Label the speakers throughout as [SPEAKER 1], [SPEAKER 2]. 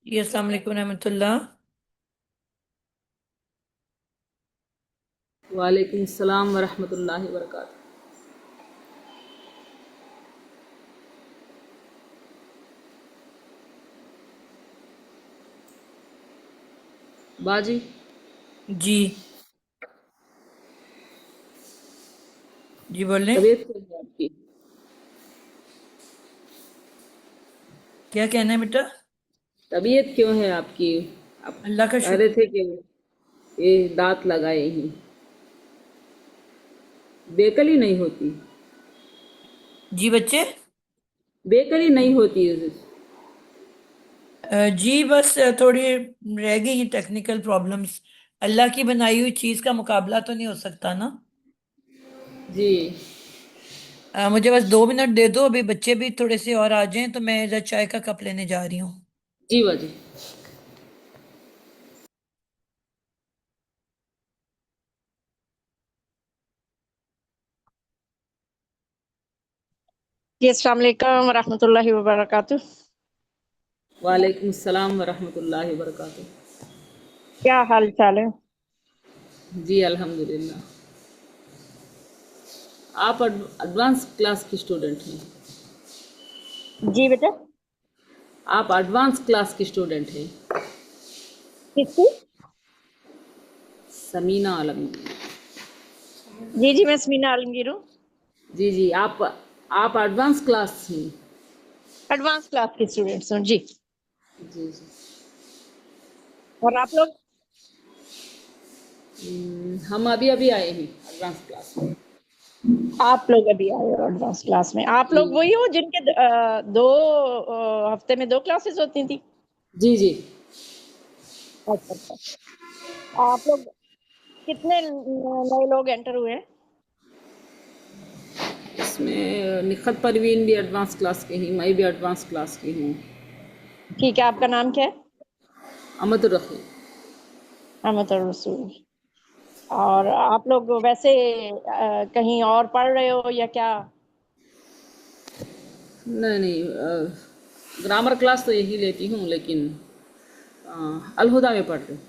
[SPEAKER 1] جی السلام علیکم رحمۃ اللہ۔
[SPEAKER 2] وعلیکم السلام ورحمۃ اللہ وبرکاتہ۔ باجی،
[SPEAKER 1] جی جی بول رہے ہیں،
[SPEAKER 2] طبیعت کیسی ہے آپ کی؟
[SPEAKER 1] کیا کہنا ہے بیٹا؟
[SPEAKER 2] طبیعت کیوں ہے آپ کی؟ آپ
[SPEAKER 1] اللہ کا
[SPEAKER 2] کہہ رہے
[SPEAKER 1] شکر۔
[SPEAKER 2] تھے کہ یہ دانت لگائے ہی بیکلی نہیں ہوتی،
[SPEAKER 1] جی بچے،
[SPEAKER 2] بیکلی نہیں ہوتی ہے۔
[SPEAKER 1] جی بس تھوڑی رہ گئی ہیں ٹیکنیکل پرابلمس۔ اللہ کی بنائی ہوئی چیز کا مقابلہ تو نہیں ہو سکتا نا۔
[SPEAKER 2] جی
[SPEAKER 1] مجھے بس 2 منٹ دے دو، ابھی بچے بھی تھوڑے سے اور آ جائیں تو میں ادھر چائے کا کپ لینے جا رہی ہوں۔
[SPEAKER 2] جی باجی۔
[SPEAKER 3] جی السلام علیکم ورحمۃ اللہ وبرکاتہ۔
[SPEAKER 2] وعلیکم السلام ورحمۃ اللہ وبرکاتہ۔
[SPEAKER 3] کیا حال چال ہے؟
[SPEAKER 2] جی الحمدللہ۔ آپ ایڈوانس کلاس کی اسٹوڈنٹ ہیں؟
[SPEAKER 3] جی بیٹا،
[SPEAKER 2] آپ ایڈوانس کلاس کی اسٹوڈنٹ ہیں؟
[SPEAKER 3] کس کی؟
[SPEAKER 2] سمینہ عالم۔
[SPEAKER 3] جی جی، میں سمینا عالمگیر ہوں،
[SPEAKER 2] جی جی، آپ ایڈوانس کلاس ہیں؟
[SPEAKER 3] ایڈوانس کلاس کی اسٹوڈینٹس ہوں جی۔
[SPEAKER 2] جی جی۔
[SPEAKER 3] اور آپ لوگ؟
[SPEAKER 2] ہم ابھی آئے ہیں ایڈوانس کلاس میں۔
[SPEAKER 3] آپ لوگ ابھی آئے ہو ایڈوانس کلاس میں؟ آپ
[SPEAKER 2] جی
[SPEAKER 3] لوگ وہی ہو جن کے دو ہفتے میں 2 کلاسز ہوتی تھی؟
[SPEAKER 2] جی جی۔
[SPEAKER 3] اچھا اچھا، آپ لوگ کتنے نئے لوگ انٹر ہوئے ہیں؟
[SPEAKER 2] اس میں نکھت پروین بھی ایڈوانس کلاس کی ہیں، میں بھی ایڈوانس کلاس کی ہوں۔
[SPEAKER 3] ٹھیک ہے، آپ کا نام کیا ہے؟
[SPEAKER 2] امد الرخی۔
[SPEAKER 3] احمد الرسول۔ اور آپ لوگ ویسے کہیں اور پڑھ رہے ہو یا کیا؟
[SPEAKER 2] نہیں، گرامر کلاس تو یہی لیتی ہوں، لیکن الہدا میں پڑھ رہی ہوں،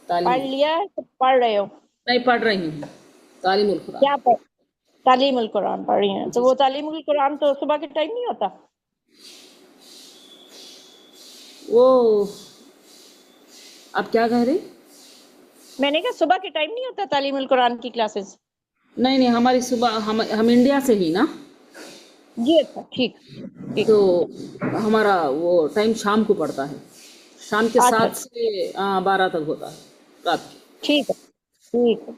[SPEAKER 2] تعلیم۔
[SPEAKER 3] پڑھ لیا ہے کہ پڑھ رہے ہو؟
[SPEAKER 2] نہیں، پڑھ رہی ہوں، تعلیم القرآن۔
[SPEAKER 3] کیا پڑھ؟ تعلیم القرآن پڑھ رہی ہیں؟ تو
[SPEAKER 2] جی
[SPEAKER 3] وہ
[SPEAKER 2] جی۔
[SPEAKER 3] تعلیم القرآن تو صبح کے ٹائم نہیں ہوتا؟
[SPEAKER 2] وہ آپ کیا کہہ رہی؟
[SPEAKER 3] میں نے کہا صبح کے ٹائم نہیں ہوتا تعلیم القرآن کی کلاسز؟
[SPEAKER 2] نہیں نہیں، ہماری صبح ہم انڈیا سے ہی نا،
[SPEAKER 3] جی اچھا، ٹھیک ٹھیک۔
[SPEAKER 2] تو ہمارا وہ ٹائم شام کو پڑتا ہے، شام کے
[SPEAKER 3] اچھا
[SPEAKER 2] 7 سے 12 تک ہوتا ہے رات کی۔
[SPEAKER 3] ٹھیک ہے ٹھیک ہے،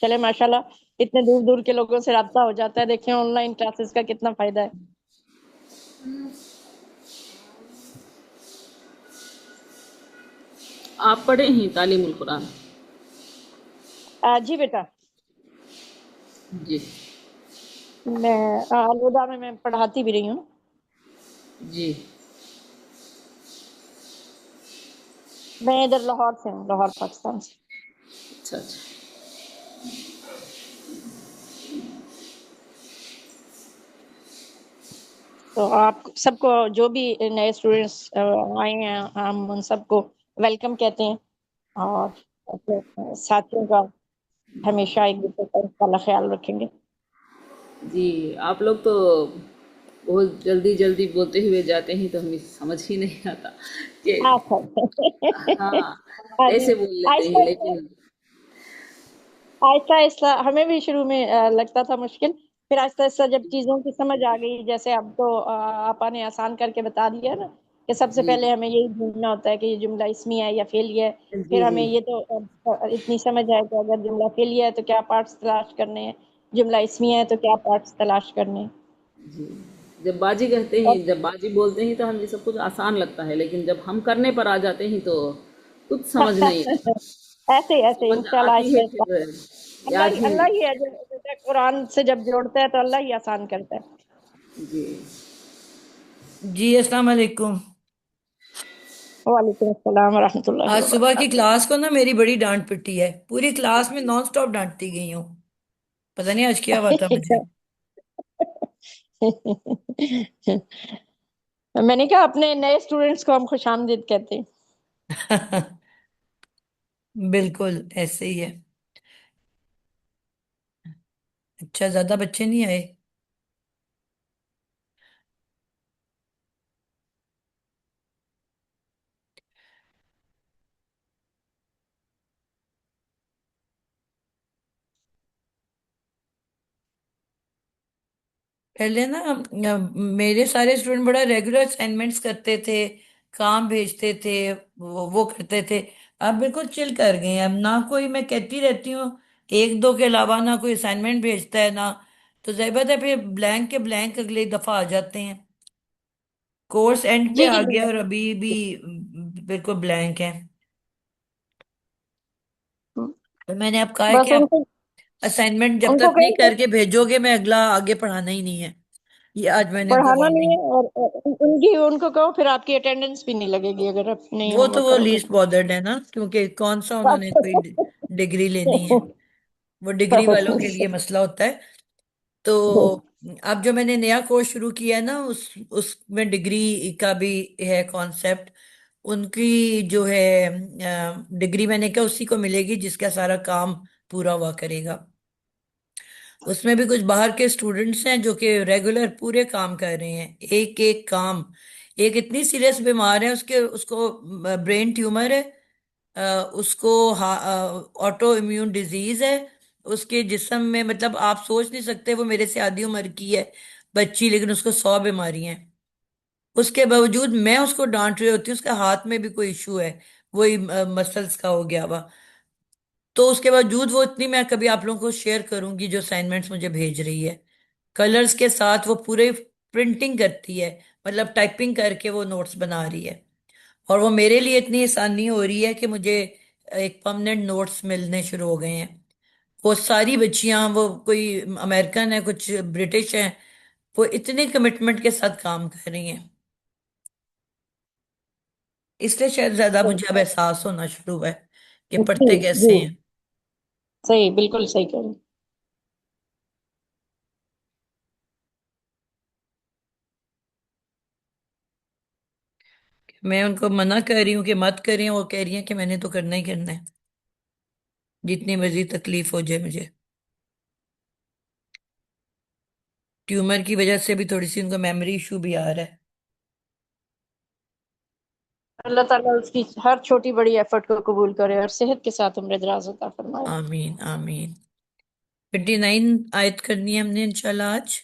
[SPEAKER 3] چلے ماشاء اللہ، اتنے دور دور کے لوگوں سے رابطہ ہو جاتا ہے، دیکھیں آن لائن کلاسز کا کتنا فائدہ ہے۔
[SPEAKER 2] آپ پڑھے ہیں تعلیم القرآن؟
[SPEAKER 3] جی بیٹا،
[SPEAKER 2] جی
[SPEAKER 3] میں الوداع میں پڑھاتی بھی رہی ہوں۔
[SPEAKER 2] جی۔
[SPEAKER 3] میں ادھر لاہور سے ہوں، لاہور پاکستان سے۔
[SPEAKER 2] اچھا اچھا۔
[SPEAKER 3] تو آپ سب کو جو بھی نئے اسٹوڈینٹس آئے ہیں، ہم ان سب کو ویلکم کہتے ہیں، اور اپنے ساتھیوں کا ہمیشہ ایک دوسرے کا انشاءاللہ خیال رکھیں گے۔
[SPEAKER 2] جی، آپ لوگ تو بہت جلدی جلدی بولتے ہوئے جاتے ہیں، تو ہمیں سمجھ ہی نہیں آتا کہ
[SPEAKER 3] اچھا
[SPEAKER 2] ہاں
[SPEAKER 3] ہاں جی،
[SPEAKER 2] کیسے بول لیتے ہیں،
[SPEAKER 3] آہستہ
[SPEAKER 2] لیکن
[SPEAKER 3] آہستہ آہستہ ہمیں بھی شروع میں لگتا تھا مشکل، پھر آہستہ آہستہ جب چیزوں کی سمجھ آ گئی، جیسے اب تو آپا نے آسان کر کے بتا دیا نا کہ سب سے
[SPEAKER 2] جی
[SPEAKER 3] پہلے ہمیں یہی ڈھونڈنا ہوتا ہے کہ یہ جملہ اسمی ہے یا فعلی ہے، پھر
[SPEAKER 2] جی
[SPEAKER 3] ہمیں
[SPEAKER 2] جی
[SPEAKER 3] یہ تو اتنی سمجھ آئے کہ اگر جملہ فعلی ہے تو کیا پارٹس تلاش کرنے ہیں، جملہ اسمی ہے تو کیا پارٹس تلاش کرنے ہیں۔
[SPEAKER 2] جی۔ جب باجی کہتے ہیں، جب باجی بولتے ہیں تو ہمیں سب کچھ آسان لگتا ہے، لیکن جب ہم کرنے پر آ جاتے ہیں تو کچھ سمجھ نہیں آتا۔
[SPEAKER 3] ایسے
[SPEAKER 2] سمجھ
[SPEAKER 3] انشاءاللہ
[SPEAKER 2] آتی
[SPEAKER 3] آہستہ
[SPEAKER 2] ہے
[SPEAKER 3] آہستہ
[SPEAKER 2] پھر یاد ہی
[SPEAKER 3] اللہ ہی
[SPEAKER 2] نہیں۔
[SPEAKER 3] ہے جو قرآن سے جب جوڑتا ہے تو اللہ ہی آسان کرتا ہے۔
[SPEAKER 2] جی
[SPEAKER 1] جی السلام علیکم۔
[SPEAKER 3] وعلیکم السلام ورحمۃ اللہ
[SPEAKER 1] آج صبح کی
[SPEAKER 3] وبرکاتہ۔
[SPEAKER 1] کلاس کو نا میری بڑی ڈانٹ پٹی ہے، پوری کلاس میں نان سٹاپ ڈانٹتی گئی ہوں، پتہ نہیں آج کیا ہوا تھا مجھے۔
[SPEAKER 3] میں نے کہا اپنے نئے اسٹوڈینٹس کو ہم خوش آمدید کہتے ہیں.
[SPEAKER 1] بالکل ایسے ہی ہے. اچھا، زیادہ بچے نہیں آئے؟ پہلے نا میرے سارے اسٹوڈنٹ بڑا ریگولر اسائنمنٹس کرتے تھے، کام بھیجتے تھے، وہ کرتے تھے. اب بالکل چل کر گئے ہیں. اب نہ کوئی، میں کہتی رہتی ہوں، ایک دو کے علاوہ نہ کوئی اسائنمنٹ بھیجتا ہے نہ. تو ظاہر بات ہے پھر بلینک کے بلینک اگلی دفعہ آ جاتے ہیں. کورس اینڈ پہ
[SPEAKER 3] جی
[SPEAKER 1] آ
[SPEAKER 3] جی
[SPEAKER 1] گیا اور ابھی بھی بالکل بلینک ہے. تو میں نے اب کہا ہے کہ
[SPEAKER 3] بس
[SPEAKER 1] آپ اسائنمنٹ جب
[SPEAKER 3] ان کو
[SPEAKER 1] تک نہیں
[SPEAKER 3] کہیں
[SPEAKER 1] کر کے بھیجو گے میں اگلا آگے پڑھانا ہی نہیں ہے. یہ آج میں نے ان کو
[SPEAKER 3] پڑھانا نہیں
[SPEAKER 1] وارننگ.
[SPEAKER 3] ہے، اور ان کو کہو پھر آپ کی اٹینڈنس بھی نہیں لگے گی اگر آپ نہیں
[SPEAKER 1] وہ
[SPEAKER 3] ہوم
[SPEAKER 1] تو
[SPEAKER 3] ورک
[SPEAKER 1] وہ
[SPEAKER 3] کرو گے.
[SPEAKER 1] لیسٹ بارڈرڈ ہے نا، کیونکہ کون سا انہوں نے کوئی ڈگری لینی ہے. وہ ڈگری والوں کے لیے مسئلہ ہوتا ہے. تو اب جو میں نے نیا کورس شروع کیا ہے نا، اس میں ڈگری کا بھی ہے کانسیپٹ. ان کی جو ہے ڈگری میں نے کہا اسی کو ملے گی جس کا سارا کام پورا ہوا کرے گا. اس میں بھی کچھ باہر کے اسٹوڈنٹس ہیں جو کہ ریگولر پورے کام کر رہے ہیں، ایک ایک کام. ایک اتنی سیریس بیمار ہے، اس کو برین ٹیومر ہے، اس کو آٹو امیون ڈیزیز ہے. اس کے جسم میں مطلب آپ سوچ نہیں سکتے، وہ میرے سے آدھی عمر کی ہے بچی، لیکن اس کو 100 بیماریاں ہیں. اس کے باوجود میں اس کو ڈانٹ رہی ہوتی ہوں، اس کے ہاتھ میں بھی کوئی ایشو ہے، وہی مسلس کا ہو گیا ہوا. تو اس کے باوجود وہ اتنی، میں کبھی آپ لوگوں کو شیئر کروں گی جو اسائنمنٹس مجھے بھیج رہی ہے، کلرز کے ساتھ وہ پورے پرنٹنگ کرتی ہے، مطلب ٹائپنگ کر کے وہ نوٹس بنا رہی ہے. اور وہ میرے لیے اتنی آسانی ہو رہی ہے کہ مجھے ایک پرماننٹ نوٹس ملنے شروع ہو گئے ہیں. وہ ساری بچیاں، وہ کوئی امریکن ہے، کچھ برٹش ہیں، وہ اتنے کمٹمنٹ کے ساتھ کام کر رہی ہیں. اس لیے شاید زیادہ مجھے اب احساس ہونا شروع ہوا ہے کہ
[SPEAKER 3] جی
[SPEAKER 1] پڑھتے
[SPEAKER 3] جی،
[SPEAKER 1] کیسے ہیں.
[SPEAKER 3] صحیح، بالکل صحیح کہہ رہے ہیں.
[SPEAKER 1] میں ان کو منع کر رہی ہوں کہ مت کریں، وہ کہہ رہی ہیں کہ میں نے تو کرنا ہی کرنا ہے، جتنی مرضی تکلیف ہو جائے مجھے. ٹیومر کی وجہ سے بھی تھوڑی سی ان کو میموری ایشو بھی آ رہا ہے.
[SPEAKER 3] اللہ تعالیٰ اس کی ہر چھوٹی بڑی ایفرٹ کو قبول کرے اور صحت کے ساتھ عمر دراز عطا فرمائے.
[SPEAKER 1] آمین آمین. 29 آیت کرنی ہے ہم نے انشاءاللہ آج.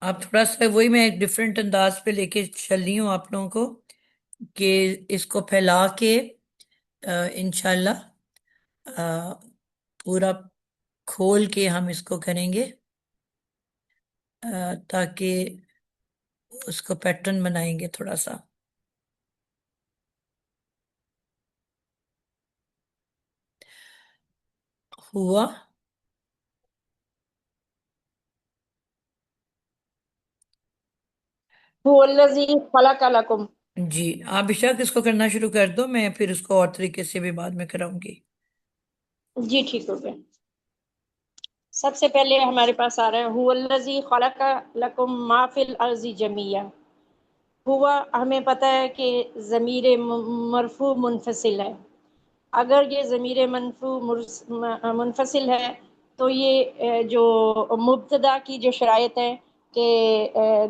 [SPEAKER 1] آپ تھوڑا سا وہی، میں ایک ڈفرینٹ انداز پہ لے کے چل رہی ہوں آپ لوگوں کو کہ اس کو پھیلا کے انشاءاللہ پورا کھول کے ہم اس کو کریں گے، تاکہ اس کو پیٹرن بنائیں گے تھوڑا سا. ہوا؟
[SPEAKER 3] هو الذی خلق لکم.
[SPEAKER 1] جی، آپ بشک اس کو کرنا شروع کر دو، میں پھر اس کو اور طریقے سے بھی بعد میں کراؤں گی.
[SPEAKER 3] جی ٹھیک ہو گیا. سب سے پہلے ہمارے پاس آ رہا ہے هو الذی خلق لکم ما فی الارض جمیعا. ہوا ہمیں پتہ ہے کہ ضمیر مرفوع منفصل ہے. اگر یہ ضمیر منفصل ہے تو یہ جو مبتدا کی جو شرائط ہے کہ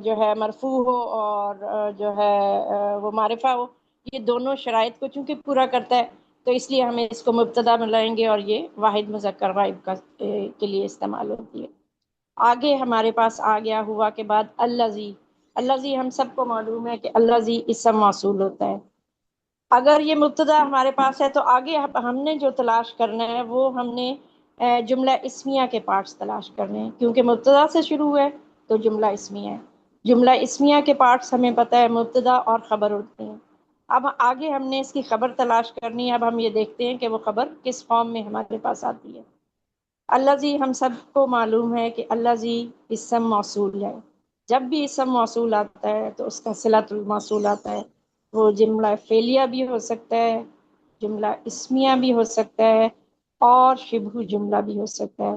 [SPEAKER 3] جو ہے مرفوع ہو اور جو ہے وہ معرفہ ہو، یہ دونوں شرائط کو چونکہ پورا کرتا ہے تو اس لیے ہمیں اس کو مبتدا ملائیں گے اور یہ واحد مذکر غائب کے لیے استعمال ہوتی ہے. آگے ہمارے پاس آ گیا ہوا کے بعد الذی. الذی ہم سب کو معلوم ہے کہ الذی اسم موصول ہوتا ہے. اگر یہ مبتدا ہمارے پاس ہے تو آگے ہم نے جو تلاش کرنا ہے وہ ہم نے جملہ اسمیہ کے پارٹس تلاش کرنے ہیں، کیونکہ مبتدا سے شروع ہے تو جملہ اسمیہ ہے. جملہ اسمیہ کے پارٹس ہمیں پتہ ہے مبتدا اور خبر ہوتے ہیں. اب آگے ہم نے اس کی خبر تلاش کرنی ہے. اب ہم یہ دیکھتے ہیں کہ وہ خبر کس فارم میں ہمارے پاس آتی ہے. الذی ہم سب کو معلوم ہے کہ الذی اسم موصول ہے. جب بھی اسم موصول آتا ہے تو اس کا صلۃ الموصول آتا ہے. وہ جملہ فعلیہ بھی ہو سکتا ہے، جملہ اسمیہ بھی ہو سکتا ہے، اور شبہ جملہ بھی ہو سکتا ہے.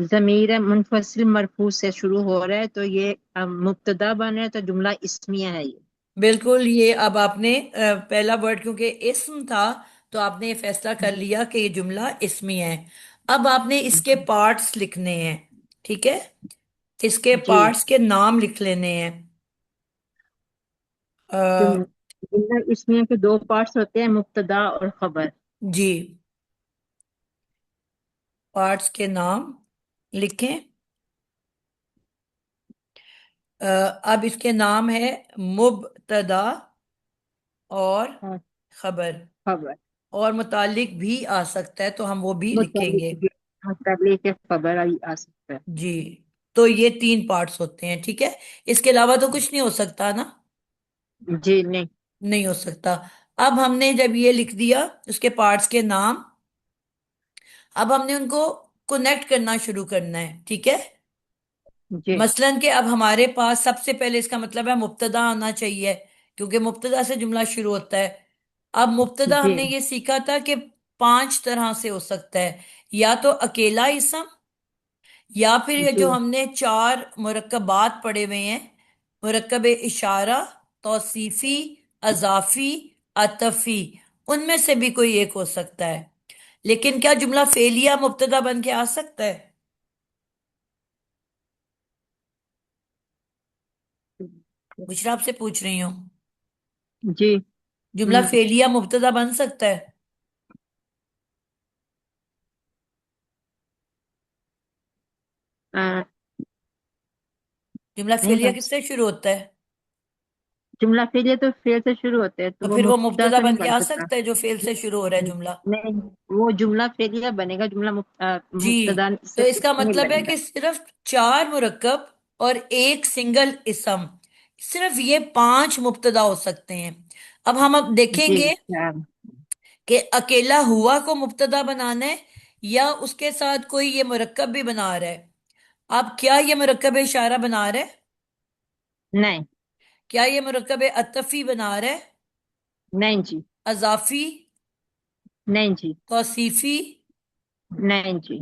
[SPEAKER 4] ضمیر منفصل مرفوع سے شروع ہو رہا ہے تو یہ مبتدا بن رہا ہے تو جملہ اسمیہ ہے یہ.
[SPEAKER 1] بالکل، یہ اب آپ نے پہلا ورڈ کیونکہ اسم تھا تو آپ نے یہ فیصلہ کر
[SPEAKER 4] جی
[SPEAKER 1] لیا کہ یہ جملہ اسمی ہے. اب آپ نے اس کے پارٹس لکھنے ہیں. ٹھیک ہے، اس کے
[SPEAKER 4] جی
[SPEAKER 1] پارٹس کے نام لکھ لینے ہیں.
[SPEAKER 4] جم- جملہ اسمیہ کے دو پارٹس ہوتے ہیں، مبتدا اور خبر.
[SPEAKER 1] جی، پارٹس کے نام لکھیں. اب اس کے نام ہے مبتدا اور
[SPEAKER 4] ہاں،
[SPEAKER 1] خبر،
[SPEAKER 4] خبر
[SPEAKER 1] اور متعلق بھی آ سکتا ہے تو ہم وہ بھی لکھیں
[SPEAKER 4] متعلق
[SPEAKER 1] گے.
[SPEAKER 4] متعلق خبر آ سکتا ہے.
[SPEAKER 1] جی، تو یہ تین پارٹس ہوتے ہیں. ٹھیک ہے، اس کے علاوہ تو کچھ نہیں ہو سکتا نا؟
[SPEAKER 4] جی نہیں.
[SPEAKER 1] نہیں ہو سکتا. اب ہم نے جب یہ لکھ دیا اس کے پارٹس کے نام، اب ہم نے ان کو کنیکٹ کرنا شروع کرنا ہے. ٹھیک ہے،
[SPEAKER 4] جی
[SPEAKER 1] مثلاً کہ اب ہمارے پاس سب سے پہلے اس کا مطلب ہے مبتدا آنا چاہیے، کیونکہ مبتدا سے جملہ شروع ہوتا ہے. اب مبتدا ہم
[SPEAKER 4] جی
[SPEAKER 1] نے یہ سیکھا تھا کہ 5 طرح سے ہو سکتا ہے. یا تو اکیلا اسم، یا پھر یہ
[SPEAKER 4] جی
[SPEAKER 1] جو ہم نے 4 مرکبات پڑھے ہوئے ہیں، مرکب اشارہ، توصیفی، اضافی، عطفی، ان میں سے بھی کوئی ایک ہو سکتا ہے. لیکن کیا جملہ فعلیہ مبتدا بن کے آ سکتا ہے؟ بشرا آپ سے پوچھ رہی ہوں،
[SPEAKER 4] جی.
[SPEAKER 1] جملہ
[SPEAKER 4] ہم،
[SPEAKER 1] فعلیہ مبتدا بن سکتا ہے؟
[SPEAKER 4] آ،
[SPEAKER 1] جملہ
[SPEAKER 4] نہیں
[SPEAKER 1] فعلیہ
[SPEAKER 4] بن
[SPEAKER 1] کس سے
[SPEAKER 4] سکتا.
[SPEAKER 1] شروع ہوتا ہے؟
[SPEAKER 4] جملہ فعل یہ تو فعل سے شروع ہوتے ہیں تو
[SPEAKER 1] تو
[SPEAKER 4] وہ
[SPEAKER 1] پھر وہ
[SPEAKER 4] مبتدا
[SPEAKER 1] مبتدا
[SPEAKER 4] تو نہیں
[SPEAKER 1] بن کے
[SPEAKER 4] بن
[SPEAKER 1] آ
[SPEAKER 4] سکتا.
[SPEAKER 1] سکتا ہے جو فعل سے شروع ہو رہا ہے جملہ.
[SPEAKER 4] نہیں، وہ جملہ فعلیہ بنے گا، جملہ
[SPEAKER 1] جی،
[SPEAKER 4] مبتدا
[SPEAKER 1] تو
[SPEAKER 4] سے
[SPEAKER 1] اس کا
[SPEAKER 4] نہیں
[SPEAKER 1] مطلب ہے
[SPEAKER 4] بنے گا.
[SPEAKER 1] کہ صرف 4 مرکب اور ایک سنگل اسم، صرف یہ 5 مبتدا ہو سکتے ہیں. اب ہم دیکھیں
[SPEAKER 4] جی
[SPEAKER 1] گے
[SPEAKER 4] ہاں.
[SPEAKER 1] کہ اکیلا ہوا کو مبتدا بنانا ہے یا اس کے ساتھ کوئی یہ مرکب بھی بنا رہا ہے. اب کیا یہ مرکب اشارہ بنا رہا ہے؟
[SPEAKER 4] نہیں.
[SPEAKER 1] کیا یہ مرکب عطفی بنا رہا ہے؟
[SPEAKER 4] نہیں جی.
[SPEAKER 1] اضافی؟
[SPEAKER 4] نہیں جی.
[SPEAKER 1] توصیفی؟
[SPEAKER 4] نہیں جی.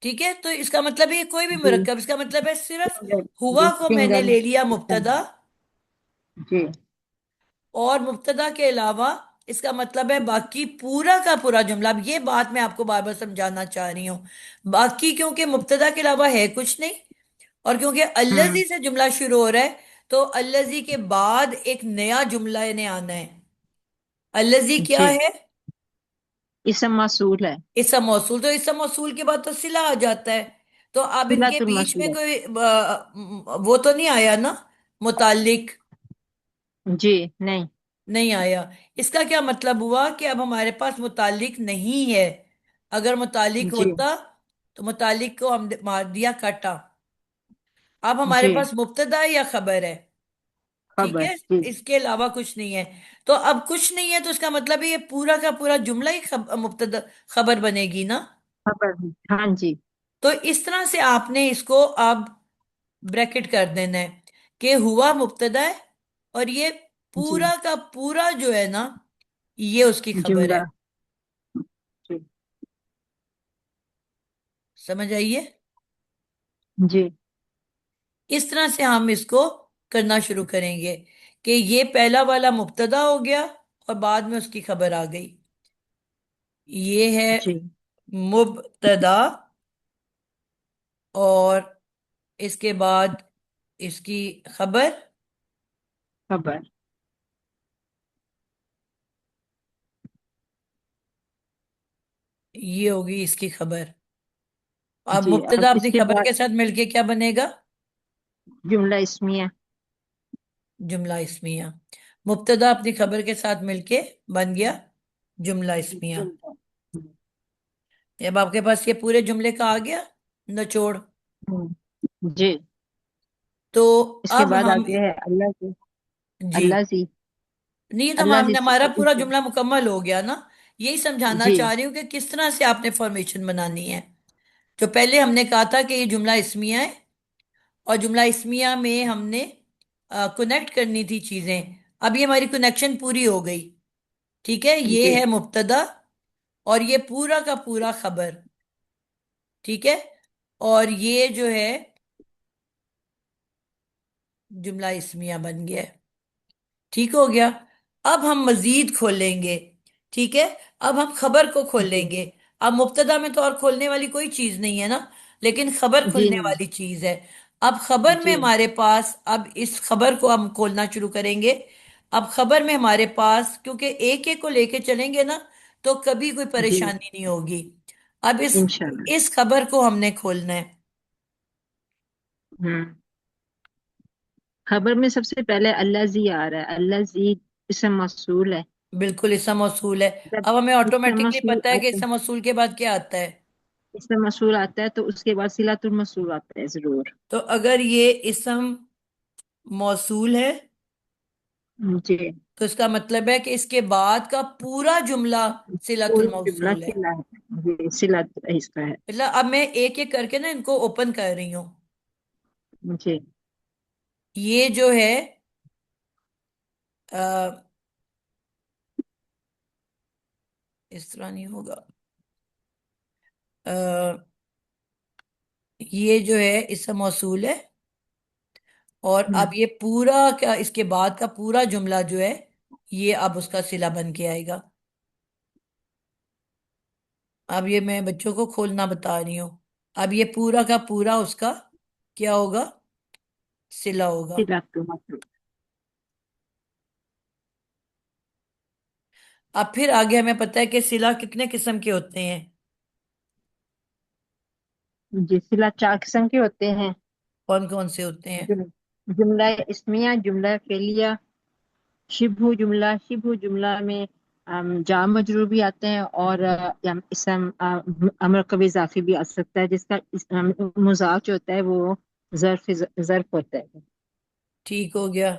[SPEAKER 1] ٹھیک ہے، تو اس کا مطلب ہے یہ کوئی بھی
[SPEAKER 4] جی
[SPEAKER 1] مرکب، اس کا مطلب ہے صرف
[SPEAKER 4] جی
[SPEAKER 1] ہوا کو میں نے
[SPEAKER 4] سنگل.
[SPEAKER 1] لے لیا مبتدا،
[SPEAKER 4] جی
[SPEAKER 1] اور مبتدا کے علاوہ اس کا مطلب ہے باقی پورا کا پورا جملہ. اب یہ بات میں آپ کو بار بار سمجھانا چاہ رہی ہوں، باقی کیونکہ مبتدا کے علاوہ ہے کچھ نہیں، اور کیونکہ
[SPEAKER 4] ہوں.
[SPEAKER 1] الذی سے جملہ شروع ہو رہا ہے تو الذی کے بعد ایک نیا جملہ نے آنا ہے. الذی کیا
[SPEAKER 4] جی
[SPEAKER 1] ہے؟
[SPEAKER 4] اسم موصول ہے.
[SPEAKER 1] اسم موصول، تو اسم موصول کے بعد تو صلہ آ جاتا ہے. تو اب ان کے
[SPEAKER 4] صلۃ
[SPEAKER 1] بیچ میں
[SPEAKER 4] الموصول ہے.
[SPEAKER 1] کوئی وہ تو نہیں آیا نا، متعلق
[SPEAKER 4] جی نہیں.
[SPEAKER 1] نہیں آیا. اس کا کیا مطلب ہوا کہ اب ہمارے پاس متعلق نہیں ہے. اگر متعلق
[SPEAKER 4] جی
[SPEAKER 1] ہوتا تو متعلق کو ہم مار دیا کاٹا. اب ہمارے
[SPEAKER 4] جی
[SPEAKER 1] پاس مبتدا یا خبر ہے. ٹھیک
[SPEAKER 4] خبر.
[SPEAKER 1] ہے،
[SPEAKER 4] جی
[SPEAKER 1] اس کے علاوہ کچھ نہیں ہے. تو اب کچھ نہیں ہے تو اس کا مطلب ہے یہ پورا کا پورا جملہ ہی مبتدا خبر بنے گی نا.
[SPEAKER 4] خبر. ہاں جی.
[SPEAKER 1] تو اس طرح سے آپ نے اس کو اب بریکٹ کر دینا ہے کہ ہوا مبتدا ہے اور یہ
[SPEAKER 4] جی
[SPEAKER 1] پورا کا پورا جو ہے نا یہ اس کی خبر ہے.
[SPEAKER 4] جملہ. جی
[SPEAKER 1] سمجھ آئیے؟
[SPEAKER 4] جی
[SPEAKER 1] اس طرح سے ہم اس کو کرنا شروع کریں گے کہ یہ پہلا والا مبتدا ہو گیا اور بعد میں اس کی خبر آ گئی. یہ ہے
[SPEAKER 4] جی
[SPEAKER 1] مبتدا، اور اس کے بعد اس کی خبر،
[SPEAKER 4] خبر.
[SPEAKER 1] یہ ہوگی اس کی خبر. اب
[SPEAKER 4] جی اب
[SPEAKER 1] مبتدا
[SPEAKER 4] اس
[SPEAKER 1] اپنی
[SPEAKER 4] کے
[SPEAKER 1] خبر
[SPEAKER 4] بعد
[SPEAKER 1] کے ساتھ مل کے کیا بنے گا؟
[SPEAKER 4] جملہ اسمیہ.
[SPEAKER 1] جملہ اسمیہ. مبتدا اپنی خبر کے ساتھ مل کے بن گیا جملہ اسمیہ.
[SPEAKER 4] جملہ.
[SPEAKER 1] اب آپ کے پاس یہ پورے جملے کا آ گیا نچوڑ.
[SPEAKER 4] ہوں. جی
[SPEAKER 1] تو
[SPEAKER 4] اس کے
[SPEAKER 1] اب
[SPEAKER 4] بعد
[SPEAKER 1] ہم،
[SPEAKER 4] آگے ہے اللہ سے.
[SPEAKER 1] جی
[SPEAKER 4] اللہ سی.
[SPEAKER 1] نہیں، تو
[SPEAKER 4] اللہ سی
[SPEAKER 1] ہمارا پورا
[SPEAKER 4] سے.
[SPEAKER 1] جملہ مکمل ہو گیا نا. یہی سمجھانا
[SPEAKER 4] جی
[SPEAKER 1] چاہ رہی ہوں کہ کس طرح سے آپ نے فارمیشن بنانی ہے. جو پہلے ہم نے کہا تھا کہ یہ جملہ اسمیہ ہے، اور جملہ اسمیہ میں ہم نے کنیکٹ کرنی تھی چیزیں. اب یہ ہماری کنیکشن پوری ہو گئی. ٹھیک ہے، یہ
[SPEAKER 4] جی
[SPEAKER 1] ہے مبتدا اور یہ پورا کا پورا خبر. ٹھیک ہے، اور یہ جو ہے جملہ اسمیہ بن گیا ہے۔ ٹھیک ہو گیا؟ اب ہم مزید کھولیں گے، ٹھیک ہے؟ اب ہم خبر کو
[SPEAKER 4] جی
[SPEAKER 1] کھولیں گے۔ اب مبتدا میں تو اور کھولنے والی کوئی چیز نہیں ہے نا، لیکن خبر
[SPEAKER 4] جی
[SPEAKER 1] کھولنے
[SPEAKER 4] نہیں،
[SPEAKER 1] والی چیز ہے۔ اب خبر میں
[SPEAKER 4] جی
[SPEAKER 1] ہمارے پاس، اب اس خبر کو ہم کھولنا شروع کریں گے۔ اب خبر میں ہمارے پاس، کیونکہ ایک ایک کو لے کے چلیں گے نا تو کبھی کوئی
[SPEAKER 4] جی
[SPEAKER 1] پریشانی نہیں ہوگی۔ اب اس
[SPEAKER 4] انشاءاللہ۔
[SPEAKER 1] اس خبر کو ہم نے کھولنا ہے۔
[SPEAKER 4] ہوں، خبر میں سب سے پہلے الذی آ رہا ہے، الذی اسم موصول ہے۔
[SPEAKER 1] بالکل اسم موصول ہے۔
[SPEAKER 4] جب
[SPEAKER 1] اب ہمیں
[SPEAKER 4] اسم
[SPEAKER 1] آٹومیٹکلی
[SPEAKER 4] موصول
[SPEAKER 1] پتہ ہے کہ
[SPEAKER 4] آتا
[SPEAKER 1] اسم موصول کے بعد کیا آتا ہے۔
[SPEAKER 4] ہے، اسم موصول آتا ہے تو اس کے بعد صلۃ الموصول آتا ہے ضرور۔
[SPEAKER 1] تو اگر یہ اسم موصول ہے
[SPEAKER 4] جی،
[SPEAKER 1] تو اس کا مطلب ہے کہ اس کے بعد کا پورا جملہ صلۃ
[SPEAKER 4] پورا جملہ
[SPEAKER 1] الموصول ہے۔
[SPEAKER 4] صلہ ہے، جی صلۃ اس کا ہے۔
[SPEAKER 1] مطلب اب میں ایک ایک کر کے نا ان کو اوپن کر رہی ہوں۔
[SPEAKER 4] جی
[SPEAKER 1] یہ جو ہے اس طرح نہیں ہوگا۔ یہ جو ہے اسم موصول ہے، اور
[SPEAKER 4] ہوں،
[SPEAKER 1] اب یہ پورا کا اس کے بعد کا پورا جملہ جو ہے یہ اب اس کا صلہ بن کے آئے گا۔ اب یہ میں بچوں کو کھولنا بتا رہی ہوں۔ اب یہ پورا کا پورا اس کا کیا ہوگا؟ صلہ ہوگا۔
[SPEAKER 4] صلۃ الموصول۔
[SPEAKER 1] اب پھر آگے ہمیں پتہ ہے کہ صلہ کتنے قسم کے ہوتے ہیں۔
[SPEAKER 4] جی صلہ 4 قسم کے ہوتے ہیں۔
[SPEAKER 1] کون کون سے ہوتے ہیں؟
[SPEAKER 4] جملہ اسمیہ، جملہ فعلیہ، شبہ جملہ میں جار مجرور بھی آتے ہیں، اور اسم امر کبھی اضافی بھی آ سکتا ہے، جس کا مضاف جو ہوتا ہے وہ ظرف ہوتا ہے۔
[SPEAKER 1] ٹھیک ہو گیا۔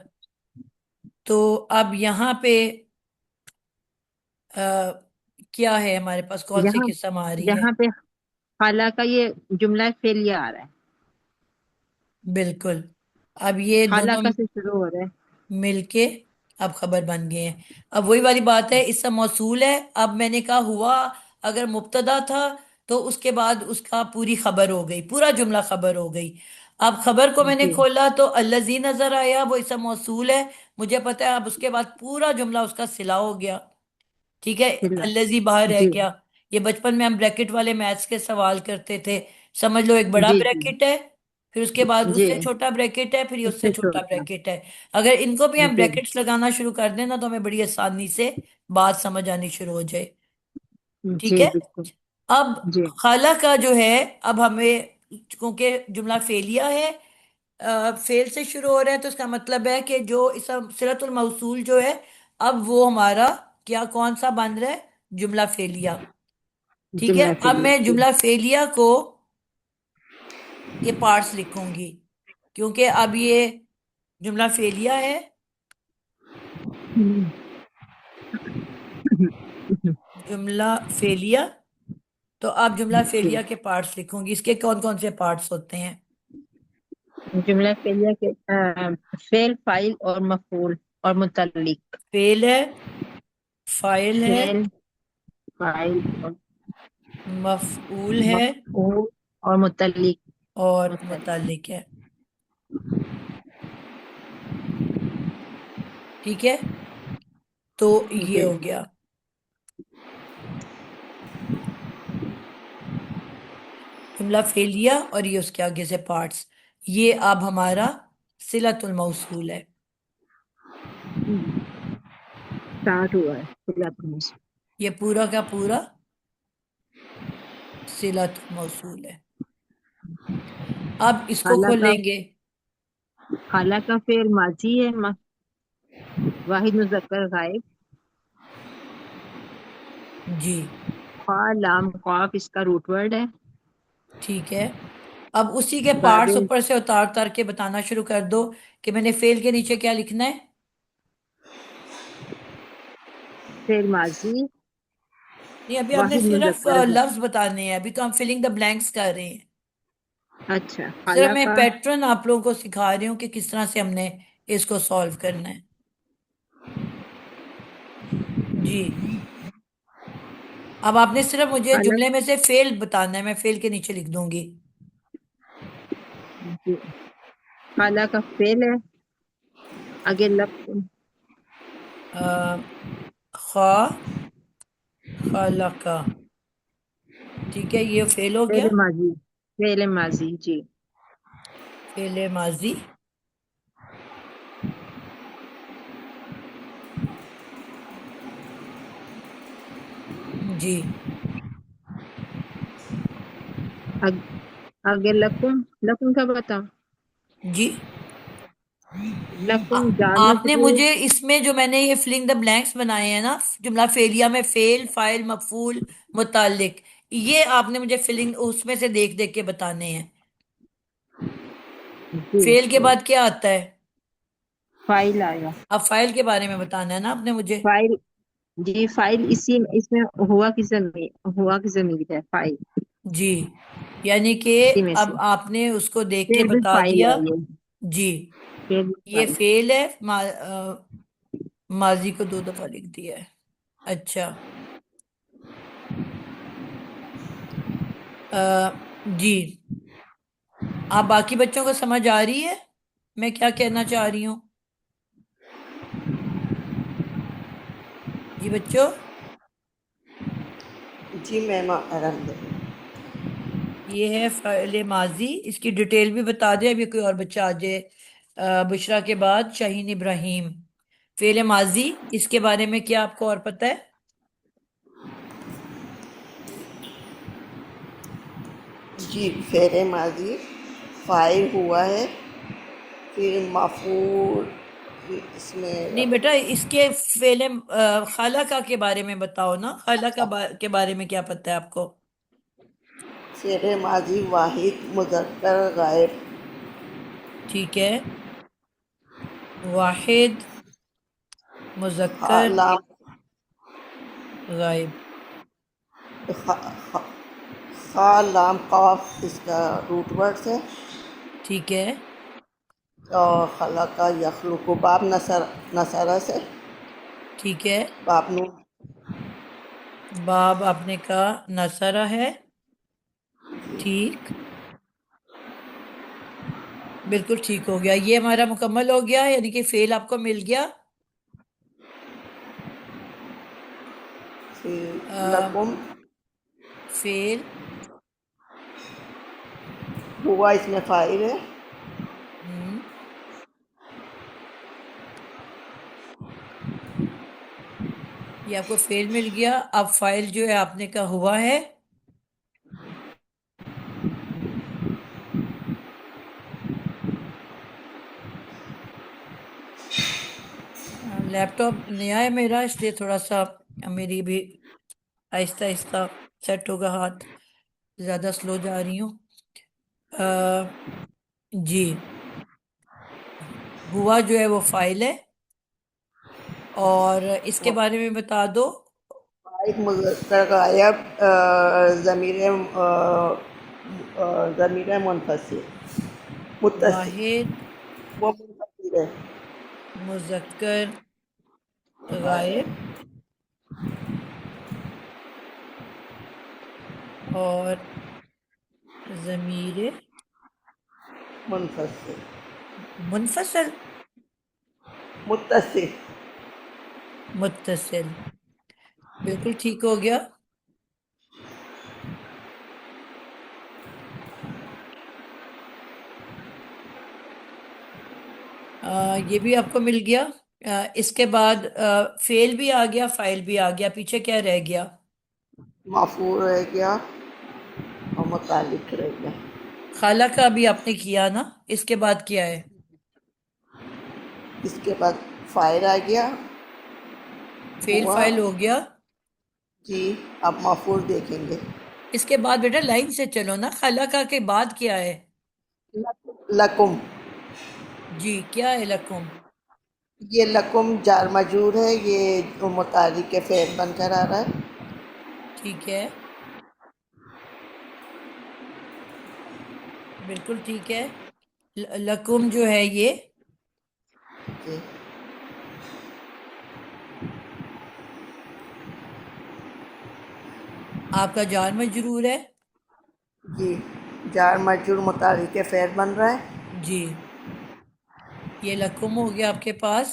[SPEAKER 1] تو اب یہاں پہ آ، کیا ہے ہمارے پاس، کون سی
[SPEAKER 4] یہاں
[SPEAKER 1] قسم آ رہی ہے؟
[SPEAKER 4] یہاں پہ خالہ کا یہ جملہ فعلیہ آ رہا ہے،
[SPEAKER 1] بالکل۔ اب یہ
[SPEAKER 4] خالہ
[SPEAKER 1] دونوں
[SPEAKER 4] کا سے شروع ہو رہا ہے۔
[SPEAKER 1] مل کے اب خبر بن گئے ہیں۔ اب وہی والی بات ہے، اس سے موصول ہے۔ اب میں نے کہا ہوا اگر مبتدا تھا تو اس کے بعد اس کا پوری خبر ہو گئی، پورا جملہ خبر ہو گئی۔ اب خبر کو میں نے
[SPEAKER 4] جی
[SPEAKER 1] کھولا تو الذی نظر آیا، وہ اس سے موصول ہے، مجھے پتا ہے اب اس کے بعد پورا جملہ اس کا صلہ ہو گیا۔ ٹھیک ہے؟
[SPEAKER 4] صلہ،
[SPEAKER 1] الذی باہر رہ
[SPEAKER 4] جی
[SPEAKER 1] گیا۔ یہ بچپن میں ہم بریکٹ والے میتھس کے سوال کرتے تھے۔ سمجھ لو ایک بڑا
[SPEAKER 4] جی جی
[SPEAKER 1] بریکٹ ہے، پھر اس کے بعد اس
[SPEAKER 4] جی،
[SPEAKER 1] سے چھوٹا بریکٹ ہے، پھر یہ
[SPEAKER 4] اس
[SPEAKER 1] اس سے
[SPEAKER 4] سے
[SPEAKER 1] چھوٹا
[SPEAKER 4] چھوٹا،
[SPEAKER 1] بریکٹ ہے۔ اگر ان کو بھی ہم
[SPEAKER 4] جی
[SPEAKER 1] بریکٹس لگانا شروع کر دیں نا تو ہمیں بڑی آسانی سے بات سمجھ آنی شروع ہو جائے۔ ٹھیک
[SPEAKER 4] جی
[SPEAKER 1] ہے؟
[SPEAKER 4] بالکل،
[SPEAKER 1] اب
[SPEAKER 4] جی
[SPEAKER 1] خالہ کا جو ہے، اب ہمیں کیونکہ جملہ فعلیہ ہے، فعل سے شروع ہو رہا ہے، تو اس کا مطلب ہے کہ جو اس صلۃ الموصول جو ہے اب وہ ہمارا کیا کون سا بن رہا ہے؟ جملہ فعلیہ۔ ٹھیک ہے؟
[SPEAKER 4] جملہ
[SPEAKER 1] اب
[SPEAKER 4] فعلیہ،
[SPEAKER 1] میں
[SPEAKER 4] جی
[SPEAKER 1] جملہ فعلیہ کو کے پارٹس لکھوں گی، کیونکہ اب یہ جملہ فعلیہ ہے۔ جملہ فعلیہ، تو آپ جملہ
[SPEAKER 4] جی،
[SPEAKER 1] فعلیہ کے پارٹس لکھوں گی۔ اس کے کون کون سے پارٹس ہوتے ہیں؟
[SPEAKER 4] جملہ فعلیہ کے فعل، فاعل اور مفعول اور متعلق۔
[SPEAKER 1] فعل ہے، فاعل ہے،
[SPEAKER 4] فعل، فاعل اور
[SPEAKER 1] مفعول ہے،
[SPEAKER 4] مفعول اور متعلق۔
[SPEAKER 1] اور
[SPEAKER 4] متعلق،
[SPEAKER 1] متعلق ہے۔ ٹھیک ہے؟ تو یہ
[SPEAKER 4] جی
[SPEAKER 1] ہو گیا جملہ فعلیہ، اور یہ اس کے آگے سے پارٹس۔ یہ اب ہمارا صلۃ الموصول ہے۔
[SPEAKER 4] اسٹارٹ ہوا ہے صلۃ الموصول۔
[SPEAKER 1] یہ پورا کا پورا صلۃ الموصول ہے۔ اب اس کو
[SPEAKER 4] خالہ کا،
[SPEAKER 1] کھولیں گے۔
[SPEAKER 4] خالہ کا فعل ماضی ہے، واحد مذکر غائب،
[SPEAKER 1] جی
[SPEAKER 4] خا لام قاف اس کا روٹ ورڈ ہے۔
[SPEAKER 1] ٹھیک ہے۔ اب اسی کے
[SPEAKER 4] بعد
[SPEAKER 1] پارٹس اوپر سے اتار اتار کے بتانا شروع کر دو کہ میں نے فعل کے نیچے کیا لکھنا ہے۔
[SPEAKER 4] فعل ماضی،
[SPEAKER 1] نہیں، ابھی ہم نے
[SPEAKER 4] واحد
[SPEAKER 1] صرف
[SPEAKER 4] مذکر غائب۔
[SPEAKER 1] لفظ بتانے ہیں، ابھی تو ہم فلنگ دا بلینکس کر رہے ہیں۔
[SPEAKER 4] اچھا،
[SPEAKER 1] صرف
[SPEAKER 4] خالہ
[SPEAKER 1] میں
[SPEAKER 4] کا،
[SPEAKER 1] پیٹرن آپ لوگوں کو سکھا رہی ہوں کہ کس طرح سے ہم نے اس کو سالو کرنا ہے۔ جی، اب آپ نے صرف مجھے
[SPEAKER 4] خالہ،
[SPEAKER 1] جملے میں سے فعل بتانا ہے، میں فعل کے نیچے لکھ دوں گی۔
[SPEAKER 4] جی خالہ کا فعل ہے، آگے لکم
[SPEAKER 1] آ، خا خالقہ، ٹھیک ہے، یہ فعل ہو
[SPEAKER 4] فعل
[SPEAKER 1] گیا،
[SPEAKER 4] ماضی، فعل ماضی جی.
[SPEAKER 1] فعل ماضی. جی
[SPEAKER 4] آگے لکم، لکم کا بتاؤ.
[SPEAKER 1] جی.
[SPEAKER 4] لکم جار
[SPEAKER 1] آپ نے
[SPEAKER 4] مجرور.
[SPEAKER 1] مجھے اس میں جو میں نے یہ فلنگ دا بلینکس بنائے ہیں نا، جملہ فعلیہ میں فعل، فاعل، مفعول، متعلق، یہ آپ نے مجھے فلنگ اس میں سے دیکھ دیکھ کے بتانے ہیں.
[SPEAKER 4] جی
[SPEAKER 1] فعل کے بعد کیا آتا ہے؟
[SPEAKER 4] فائل آیا.
[SPEAKER 1] اب فاعل کے بارے میں بتانا ہے نا آپ نے مجھے.
[SPEAKER 4] فائل جی، فائل اس میں ہوا کی ضمیر ہے فائل،
[SPEAKER 1] جی، یعنی کہ
[SPEAKER 4] اسی میں
[SPEAKER 1] اب
[SPEAKER 4] سے
[SPEAKER 1] آپ نے اس کو دیکھ کے
[SPEAKER 4] فعل بھی
[SPEAKER 1] بتا
[SPEAKER 4] فائل
[SPEAKER 1] دیا.
[SPEAKER 4] ہے یہ،
[SPEAKER 1] جی،
[SPEAKER 4] فعل بھی
[SPEAKER 1] یہ
[SPEAKER 4] فائل.
[SPEAKER 1] فعل ہے، ماضی کو 2 دفعہ لکھ دیا ہے. اچھا. جی، آپ باقی بچوں کو سمجھ آ رہی ہے میں کیا کہنا چاہ رہی ہوں؟ جی بچوں،
[SPEAKER 5] جی میم الحمد للہ.
[SPEAKER 1] یہ ہے فعل ماضی، اس کی ڈیٹیل بھی بتا دیں، ابھی کوئی اور بچہ آ جائے. بشرا کے بعد شاہین ابراہیم. فعل ماضی، اس کے بارے میں کیا آپ کو اور پتہ ہے؟
[SPEAKER 5] جی فعل ماضی فاعل ہوا ہے، پھر مفعول اس میں
[SPEAKER 1] نہیں بیٹا، اس کے فعل خالقہ کے بارے میں بتاؤ نا، خالقہ کے بارے میں کیا پتہ ہے آپ کو؟
[SPEAKER 5] فعل ماضی واحد مذکر غائب.
[SPEAKER 1] ٹھیک ہے، واحد مذکر
[SPEAKER 5] لام
[SPEAKER 1] غائب.
[SPEAKER 5] خا لام قاف اس کا روٹ ورڈ ہے.
[SPEAKER 1] ٹھیک ہے.
[SPEAKER 5] اور خلق یخلق باب نصرہ سے
[SPEAKER 1] ٹھیک ہے،
[SPEAKER 5] باب نون.
[SPEAKER 1] باب آپ نے کہا نصرہ ہے. ٹھیک، بالکل ٹھیک ہو گیا. یہ ہمارا مکمل ہو گیا، یعنی کہ فعل آپ کو مل گیا.
[SPEAKER 5] پھر
[SPEAKER 1] آ،
[SPEAKER 5] لکم
[SPEAKER 1] فعل
[SPEAKER 5] ہوا اس میں فاعل ہے.
[SPEAKER 1] ہم، یہ آپ کو فعل مل گیا. اب فاعل جو ہے آپ نے کہا ہوا ہے. لیپ ٹاپ نیا ہے میرا، اس لیے تھوڑا سا میری بھی آہستہ آہستہ سیٹ ہوگا، ہاتھ زیادہ سلو جا رہی ہوں. جی، ہوا جو ہے وہ فاعل ہے، اور اس کے بارے میں بتا دو.
[SPEAKER 5] فاعل مذکر غائب، ضمیر منفصل متصل،
[SPEAKER 1] واحد
[SPEAKER 5] وہ منفصل ہے.
[SPEAKER 1] مذکر غائب اور ضمیر
[SPEAKER 5] منفصل
[SPEAKER 1] منفصل
[SPEAKER 5] متصل.
[SPEAKER 1] متصل، بالکل ٹھیک ہو گیا. یہ بھی آپ کو مل گیا. اس کے بعد فعل بھی آ گیا، فاعل بھی آ گیا، پیچھے کیا رہ گیا؟
[SPEAKER 5] مفعول رہ گیا اور متعلق رہ گیا.
[SPEAKER 1] خالہ کا بھی آپ نے کیا نا، اس کے بعد کیا ہے؟
[SPEAKER 5] اس کے بعد فاعل آ گیا
[SPEAKER 1] فعل
[SPEAKER 5] ہوا.
[SPEAKER 1] فاعل ہو گیا.
[SPEAKER 5] جی اب مفعول دیکھیں گے.
[SPEAKER 1] اس کے بعد بیٹا لائن سے چلو نا، خالہ کا کے بعد کیا ہے؟
[SPEAKER 5] لکم،
[SPEAKER 1] جی، کیا ہے لکم؟
[SPEAKER 5] یہ لکم جار مجرور ہے، یہ متعلق کے فعل بن کر آ رہا ہے.
[SPEAKER 1] ٹھیک ہے، بالکل ٹھیک ہے. لکم جو ہے یہ
[SPEAKER 5] جی
[SPEAKER 1] آپ کا جار مجرور ہے.
[SPEAKER 5] جی جار مجرور متحرک فعل بن رہا ہے.
[SPEAKER 1] جی یہ لکم ہو گیا آپ کے پاس.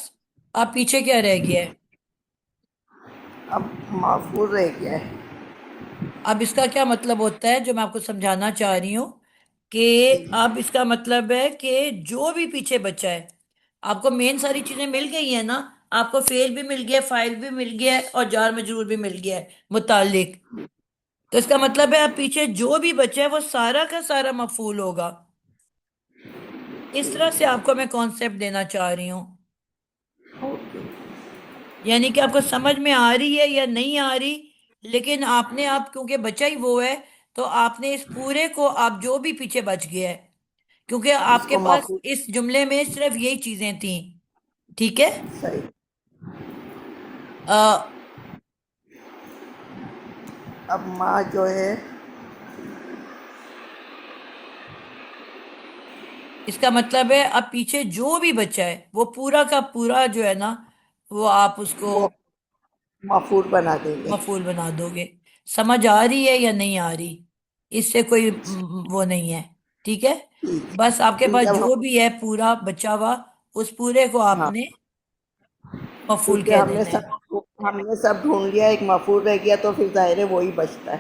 [SPEAKER 1] اب پیچھے کیا رہ گیا ہے؟
[SPEAKER 5] اب مافعول رہ گیا ہے.
[SPEAKER 1] اب اس کا کیا مطلب ہوتا ہے جو میں آپ کو سمجھانا چاہ رہی ہوں کہ
[SPEAKER 5] جی
[SPEAKER 1] اب اس کا مطلب ہے کہ جو بھی پیچھے بچا ہے، آپ کو مین ساری چیزیں مل گئی ہیں نا. آپ کو فعل بھی مل گیا، فاعل بھی مل گیا ہے، اور جار مجرور بھی مل گیا ہے متعلق. تو اس کا مطلب ہے اب پیچھے جو بھی بچا ہے وہ سارا کا سارا مفعول ہوگا. اس طرح سے آپ کو میں کانسیپٹ دینا چاہ رہی ہوں. یعنی کہ آپ کو سمجھ میں آ رہی ہے یا نہیں آ رہی، لیکن آپ نے کیونکہ بچا ہی وہ ہے، تو آپ نے اس پورے کو آپ جو بھی پیچھے بچ گیا ہے، کیونکہ
[SPEAKER 5] اس
[SPEAKER 1] آپ کے
[SPEAKER 5] کو
[SPEAKER 1] پاس
[SPEAKER 5] مافعول.
[SPEAKER 1] اس جملے میں صرف یہی چیزیں تھیں. ٹھیک ہے.
[SPEAKER 5] صحیح.
[SPEAKER 1] آ،
[SPEAKER 5] اب ماں جو ہے
[SPEAKER 1] اس کا مطلب ہے اب پیچھے جو بھی بچا ہے وہ پورا کا پورا جو ہے نا، وہ آپ اس کو
[SPEAKER 5] وہ مفعول بنا دیں گے.
[SPEAKER 1] مفعول بنا دو گے. سمجھ آ رہی ہے یا نہیں آ رہی؟ اس سے کوئی وہ نہیں ہے. ٹھیک ہے.
[SPEAKER 5] ٹھیک.
[SPEAKER 1] بس آپ کے
[SPEAKER 5] پھر
[SPEAKER 1] پاس
[SPEAKER 5] جب
[SPEAKER 1] جو بھی ہے پورا بچا ہوا، اس پورے کو آپ
[SPEAKER 5] ہاں،
[SPEAKER 1] نے مفعول
[SPEAKER 5] کیونکہ
[SPEAKER 1] کہہ
[SPEAKER 5] ہم نے
[SPEAKER 1] دینا ہے.
[SPEAKER 5] سب ڈھونڈ لیا، ایک مفعول رہ گیا تو پھر ظاہر ہے وہی بچتا ہے.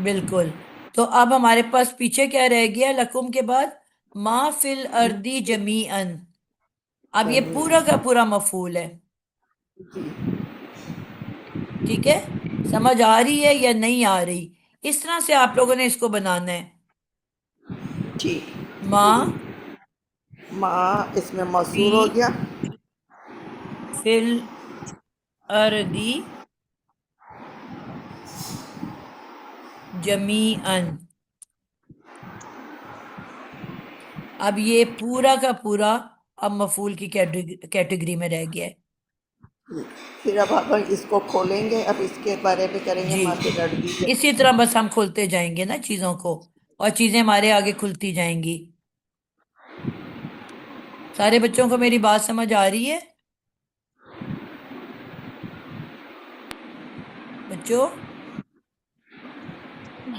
[SPEAKER 1] بالکل. تو اب ہمارے پاس پیچھے کیا رہ گیا لکم کے بعد؟ ما فی الارض جمیعاً. اب یہ
[SPEAKER 5] جمیل.
[SPEAKER 1] پورا کا پورا مفعول ہے.
[SPEAKER 5] جی
[SPEAKER 1] ٹھیک ہے. سمجھ آ رہی ہے یا نہیں آ رہی؟ اس طرح سے آپ لوگوں نے اس کو بنانا ہے.
[SPEAKER 5] ٹھیک.
[SPEAKER 1] ما
[SPEAKER 5] ماں اس میں
[SPEAKER 1] فی
[SPEAKER 5] مصور ہو گیا.
[SPEAKER 1] فی الارض جمیعاً. اب یہ پورا کا پورا اب مفعول کی کیٹیگری میں رہ گیا ہے.
[SPEAKER 5] پھر اب ہم اس کو کھولیں گے، اب اس کے بارے میں کریں گے
[SPEAKER 1] جی
[SPEAKER 5] ماں سے لڑکی.
[SPEAKER 1] اسی طرح بس ہم کھولتے جائیں گے نا چیزوں کو، اور چیزیں ہمارے آگے کھلتی جائیں گی. سارے بچوں کو میری بات سمجھ آ رہی ہے؟ بچوں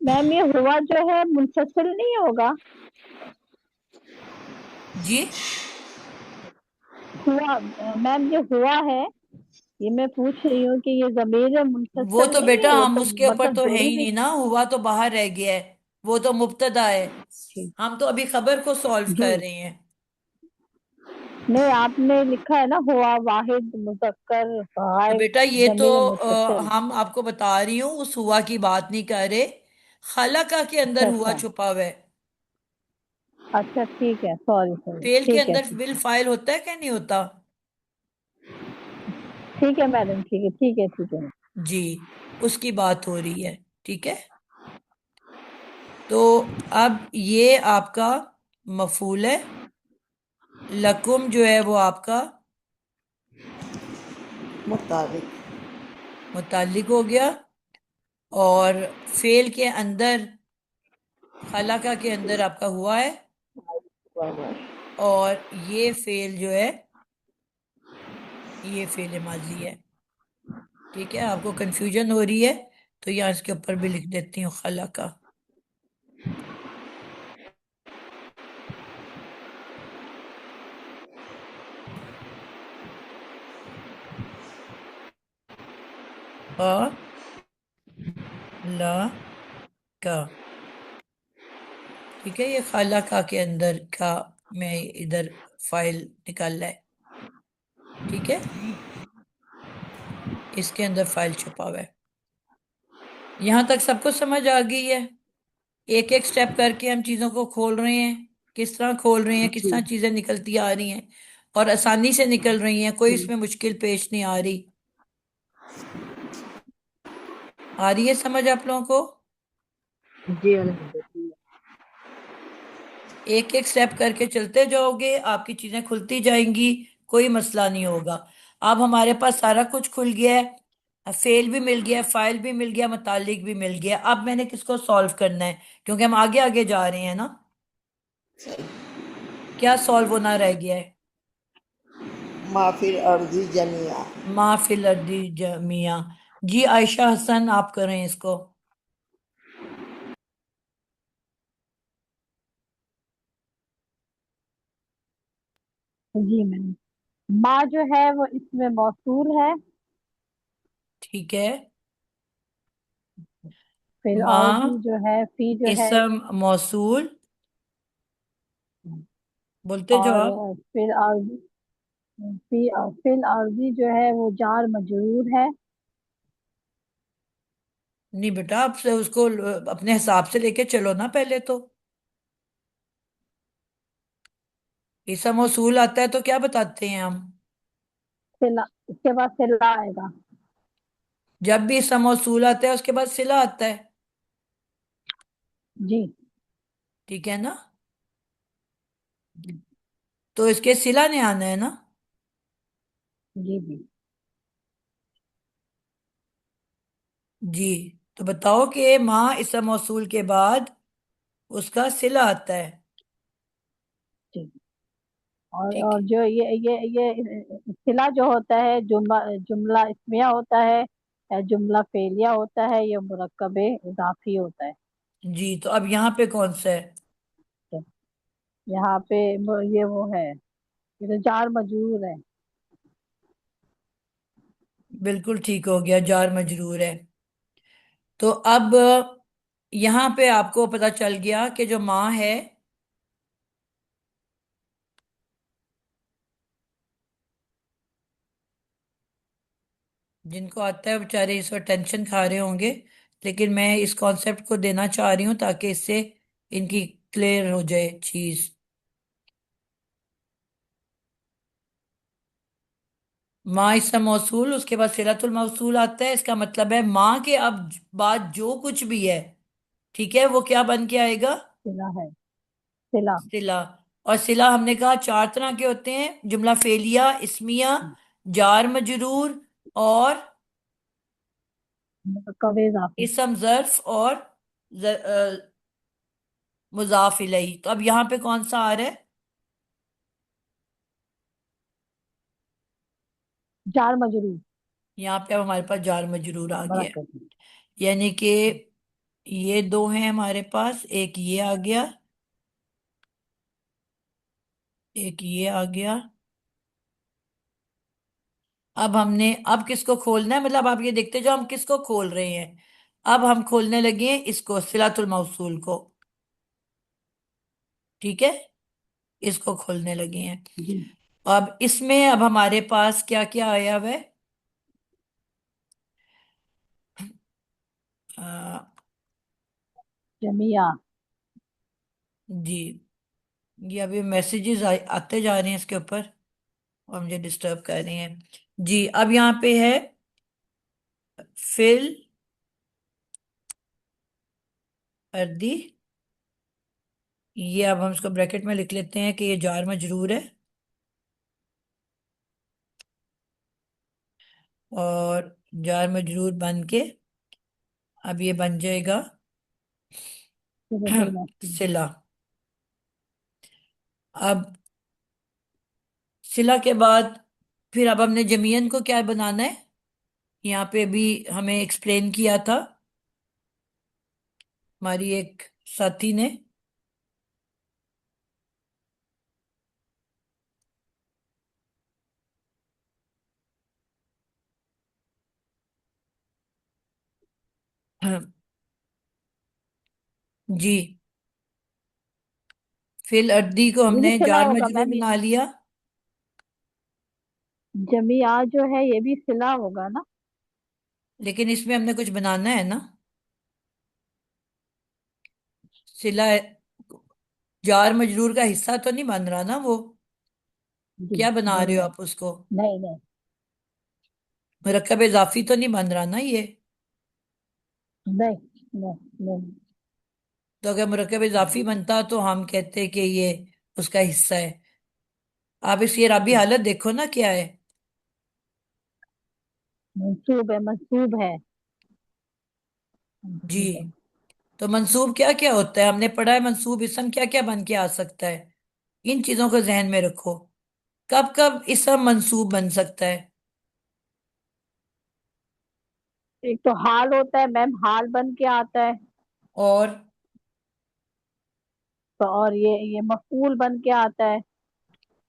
[SPEAKER 3] میم یہ ہوا جو ہے منفصل نہیں ہوگا؟
[SPEAKER 1] جی
[SPEAKER 3] ہوا میم یہ ہوا ہے، یہ میں پوچھ رہی ہوں کہ یہ ضمیر
[SPEAKER 1] وہ
[SPEAKER 3] منفصل
[SPEAKER 1] تو
[SPEAKER 3] نہیں
[SPEAKER 1] بیٹا
[SPEAKER 3] ہے، یہ
[SPEAKER 1] ہم
[SPEAKER 3] تو
[SPEAKER 1] اس کے اوپر
[SPEAKER 3] مطلب
[SPEAKER 1] تو ہے
[SPEAKER 3] جوڑی
[SPEAKER 1] ہی
[SPEAKER 3] بھی.
[SPEAKER 1] نہیں نا، ہوا تو باہر رہ گیا ہے، وہ تو مبتدا ہے.
[SPEAKER 3] جی
[SPEAKER 1] ہم تو ابھی خبر کو سولو
[SPEAKER 3] جی،
[SPEAKER 1] کر رہے ہیں.
[SPEAKER 3] نہیں آپ نے لکھا ہے نا ہوا واحد مذکر
[SPEAKER 1] تو
[SPEAKER 3] غائب
[SPEAKER 1] بیٹا یہ تو
[SPEAKER 3] ضمیر متصل.
[SPEAKER 1] ہم آپ کو بتا رہی ہوں، اس ہوا کی بات نہیں کر رہے. خلقہ کے اندر
[SPEAKER 3] اچھا
[SPEAKER 1] ہوا
[SPEAKER 3] اچھا
[SPEAKER 1] چھپا ہوا ہے.
[SPEAKER 3] اچھا ٹھیک ہے، سوری سوری،
[SPEAKER 1] فعل کے
[SPEAKER 3] ٹھیک ہے
[SPEAKER 1] اندر
[SPEAKER 3] ٹھیک
[SPEAKER 1] ول
[SPEAKER 3] ہے
[SPEAKER 1] فاعل ہوتا ہے کہ نہیں ہوتا؟
[SPEAKER 3] ٹھیک ہے میڈم، ٹھیک ہے ٹھیک ہے ٹھیک ہے.
[SPEAKER 1] جی اس کی بات ہو رہی ہے. ٹھیک ہے. تو اب یہ آپ کا مفعول ہے. لکم جو ہے وہ آپ کا
[SPEAKER 5] مطابق.
[SPEAKER 1] متعلق ہو گیا، اور فعل کے اندر خلاقہ کے اندر آپ کا ہوا ہے، اور یہ فعل جو ہے یہ فعل ماضی ہے. ٹھیک ہے. آپ کو کنفیوژن ہو رہی ہے تو یہاں اس کے اوپر بھی لکھ دیتی ہوں خلاقہ. لا کا. ٹھیک ہے. یہ خلاقہ کے اندر کا میں ادھر فائل نکال ہے. ٹھیک ہے. اس کے اندر فائل چھپا ہوا ہے. یہاں تک سب کو سمجھ آ گئی ہے؟ ایک ایک سٹیپ کر کے ہم چیزوں کو کھول رہے ہیں، کس طرح کھول رہے ہیں، کس
[SPEAKER 5] جی
[SPEAKER 1] طرح چیزیں نکلتی آ رہی ہیں، اور آسانی سے نکل رہی ہیں، کوئی اس میں مشکل پیش نہیں آ رہی. آ رہی ہے سمجھ آپ لوگوں کو؟
[SPEAKER 4] جی الحمدللہ.
[SPEAKER 1] ایک ایک سٹیپ کر کے چلتے جاؤ گے، آپ کی چیزیں کھلتی جائیں گی، کوئی مسئلہ نہیں ہوگا. اب ہمارے پاس سارا کچھ کھل گیا ہے، فعل بھی مل گیا، فاعل بھی مل گیا، متعلق بھی مل گیا. اب میں نے کس کو سالو کرنا ہے، کیونکہ ہم آگے آگے جا رہے ہیں نا. کیا سالو ہونا رہ گیا ہے؟
[SPEAKER 5] ما فی الارض جمیعا.
[SPEAKER 1] ما فی الارض جمیعا. جی عائشہ حسن آپ کریں اس کو.
[SPEAKER 3] جی میم، ماں جو ہے وہ اس میں موصول ہے،
[SPEAKER 1] ٹھیک ہے،
[SPEAKER 3] پھر
[SPEAKER 1] ماں
[SPEAKER 3] عرضی جو ہے، فی جو ہے،
[SPEAKER 1] اسم موصول، بولتے جو
[SPEAKER 3] اور
[SPEAKER 1] آپ.
[SPEAKER 3] پھر عرضی، فی العرضی جو ہے وہ جار مجرور ہے۔
[SPEAKER 1] نہیں بیٹا، آپ سے اس کو اپنے حساب سے لے کے چلو نا پہلے تو. اسم موصول آتا ہے تو کیا بتاتے ہیں ہم؟
[SPEAKER 3] صلہ، اس کے بعد صلہ آئے گا۔
[SPEAKER 1] جب بھی اسم موصول آتا ہے اس کے بعد صلہ آتا ہے.
[SPEAKER 3] جی
[SPEAKER 1] ٹھیک ہے نا؟ تو اس کے صلہ نے آنا ہے نا.
[SPEAKER 3] جی جی،
[SPEAKER 1] جی، تو بتاؤ کہ ماں اسم موصول کے بعد اس کا صلہ آتا ہے.
[SPEAKER 3] جی،
[SPEAKER 1] ٹھیک
[SPEAKER 3] اور جو یہ صلہ جو ہوتا ہے، جملہ اسمیہ ہوتا ہے یا جملہ فعلیہ ہوتا ہے، یہ مرکب اضافی ہوتا ہے۔
[SPEAKER 1] جی، تو اب یہاں پہ کون سا ہے؟
[SPEAKER 3] یہاں پہ یہ وہ ہے، یہ تو جار مجرور ہے۔
[SPEAKER 1] بالکل ٹھیک ہو گیا، جار مجرور ہے. تو اب یہاں پہ آپ کو پتا چل گیا کہ جو ماں ہے جن کو آتا ہے بیچارے اس وقت ٹینشن کھا رہے ہوں گے، لیکن میں اس کانسیپٹ کو دینا چاہ رہی ہوں تاکہ اس سے ان کی کلیئر ہو جائے چیز. ماں اسم موصول، اس کے بعد صلۃ الموصول آتا ہے، اس کا مطلب ہے ماں کے اب بعد جو کچھ بھی ہے، ٹھیک ہے، وہ کیا بن کے آئے گا؟
[SPEAKER 3] صلہ ہے، صلہ،
[SPEAKER 1] صلہ. اور صلہ ہم نے کہا چار طرح کے ہوتے ہیں: جملہ فعلیہ، اسمیہ، جار مجرور، اور
[SPEAKER 3] مرکب اضافی۔
[SPEAKER 1] اسم ظرف اور مضاف الیہ. تو اب یہاں پہ کون سا آ رہا ہے؟
[SPEAKER 3] جار مجرور،
[SPEAKER 1] یہاں پہ اب ہمارے پاس جار مجرور آ گیا ہے.
[SPEAKER 3] مرکب۔
[SPEAKER 1] یعنی کہ یہ دو ہیں ہمارے پاس، ایک یہ آ گیا، ایک یہ آ گیا. اب ہم نے اب کس کو کھولنا ہے؟ مطلب آپ یہ دیکھتے جو ہم کس کو کھول رہے ہیں. اب ہم کھولنے لگے ہیں اس کو، صلۃ الموصول کو. ٹھیک ہے، اس کو کھولنے لگے ہیں.
[SPEAKER 3] جی،
[SPEAKER 1] اب اس میں اب ہمارے پاس کیا کیا آیا ہوا ہے؟ آ،
[SPEAKER 3] جميعا۔
[SPEAKER 1] جی، یہ ابھی میسیجز آتے جا رہے ہیں اس کے اوپر اور مجھے ڈسٹرب کر رہے ہیں. جی، اب یہاں پہ ہے فل اردی. یہ اب ہم اس کو بریکٹ میں لکھ لیتے ہیں کہ یہ جار مجرور ہے، اور جار مجرور بن کے اب یہ بن جائے گا
[SPEAKER 3] صلۃ الموصول۔
[SPEAKER 1] صلہ. اب صلہ کے بعد پھر اب ہم نے جمین کو کیا بنانا ہے؟ یہاں پہ بھی ہمیں ایکسپلین کیا تھا ہماری ایک ساتھی نے. جی، فل اردی کو ہم
[SPEAKER 3] یہ بھی
[SPEAKER 1] نے
[SPEAKER 3] صلہ
[SPEAKER 1] جار
[SPEAKER 3] ہوگا
[SPEAKER 1] مجرور
[SPEAKER 3] میم،
[SPEAKER 1] بنا لیا،
[SPEAKER 3] جميعا جو ہے یہ بھی صلہ ہوگا نا؟
[SPEAKER 1] لیکن اس میں ہم نے کچھ بنانا ہے نا. صلہ جار مجرور کا حصہ تو نہیں بن رہا نا وہ.
[SPEAKER 3] جی،
[SPEAKER 1] کیا بنا
[SPEAKER 3] نہیں
[SPEAKER 1] رہے ہو
[SPEAKER 3] نہیں
[SPEAKER 1] آپ اس کو؟
[SPEAKER 3] نہیں نہیں
[SPEAKER 1] مرکب اضافی تو نہیں بن رہا نا یہ.
[SPEAKER 3] نہیں نہیں نہیں۔
[SPEAKER 1] تو اگر مرکب اضافی بنتا تو ہم کہتے کہ یہ اس کا حصہ ہے. آپ اس کی اعرابی حالت دیکھو نا کیا ہے.
[SPEAKER 3] منصوب ہے، منصوب ہے،
[SPEAKER 1] جی،
[SPEAKER 3] منصوب ہے۔
[SPEAKER 1] تو منصوب کیا کیا ہوتا ہے؟ ہم نے پڑھا ہے منصوب اسم کیا کیا بن کے آ سکتا ہے. ان چیزوں کو ذہن میں رکھو. کب کب اسم منصوب بن سکتا ہے؟
[SPEAKER 3] ایک تو حال ہوتا ہے میم، حال بن کے آتا ہے،
[SPEAKER 1] اور
[SPEAKER 3] تو اور یہ مفعول بن کے آتا ہے۔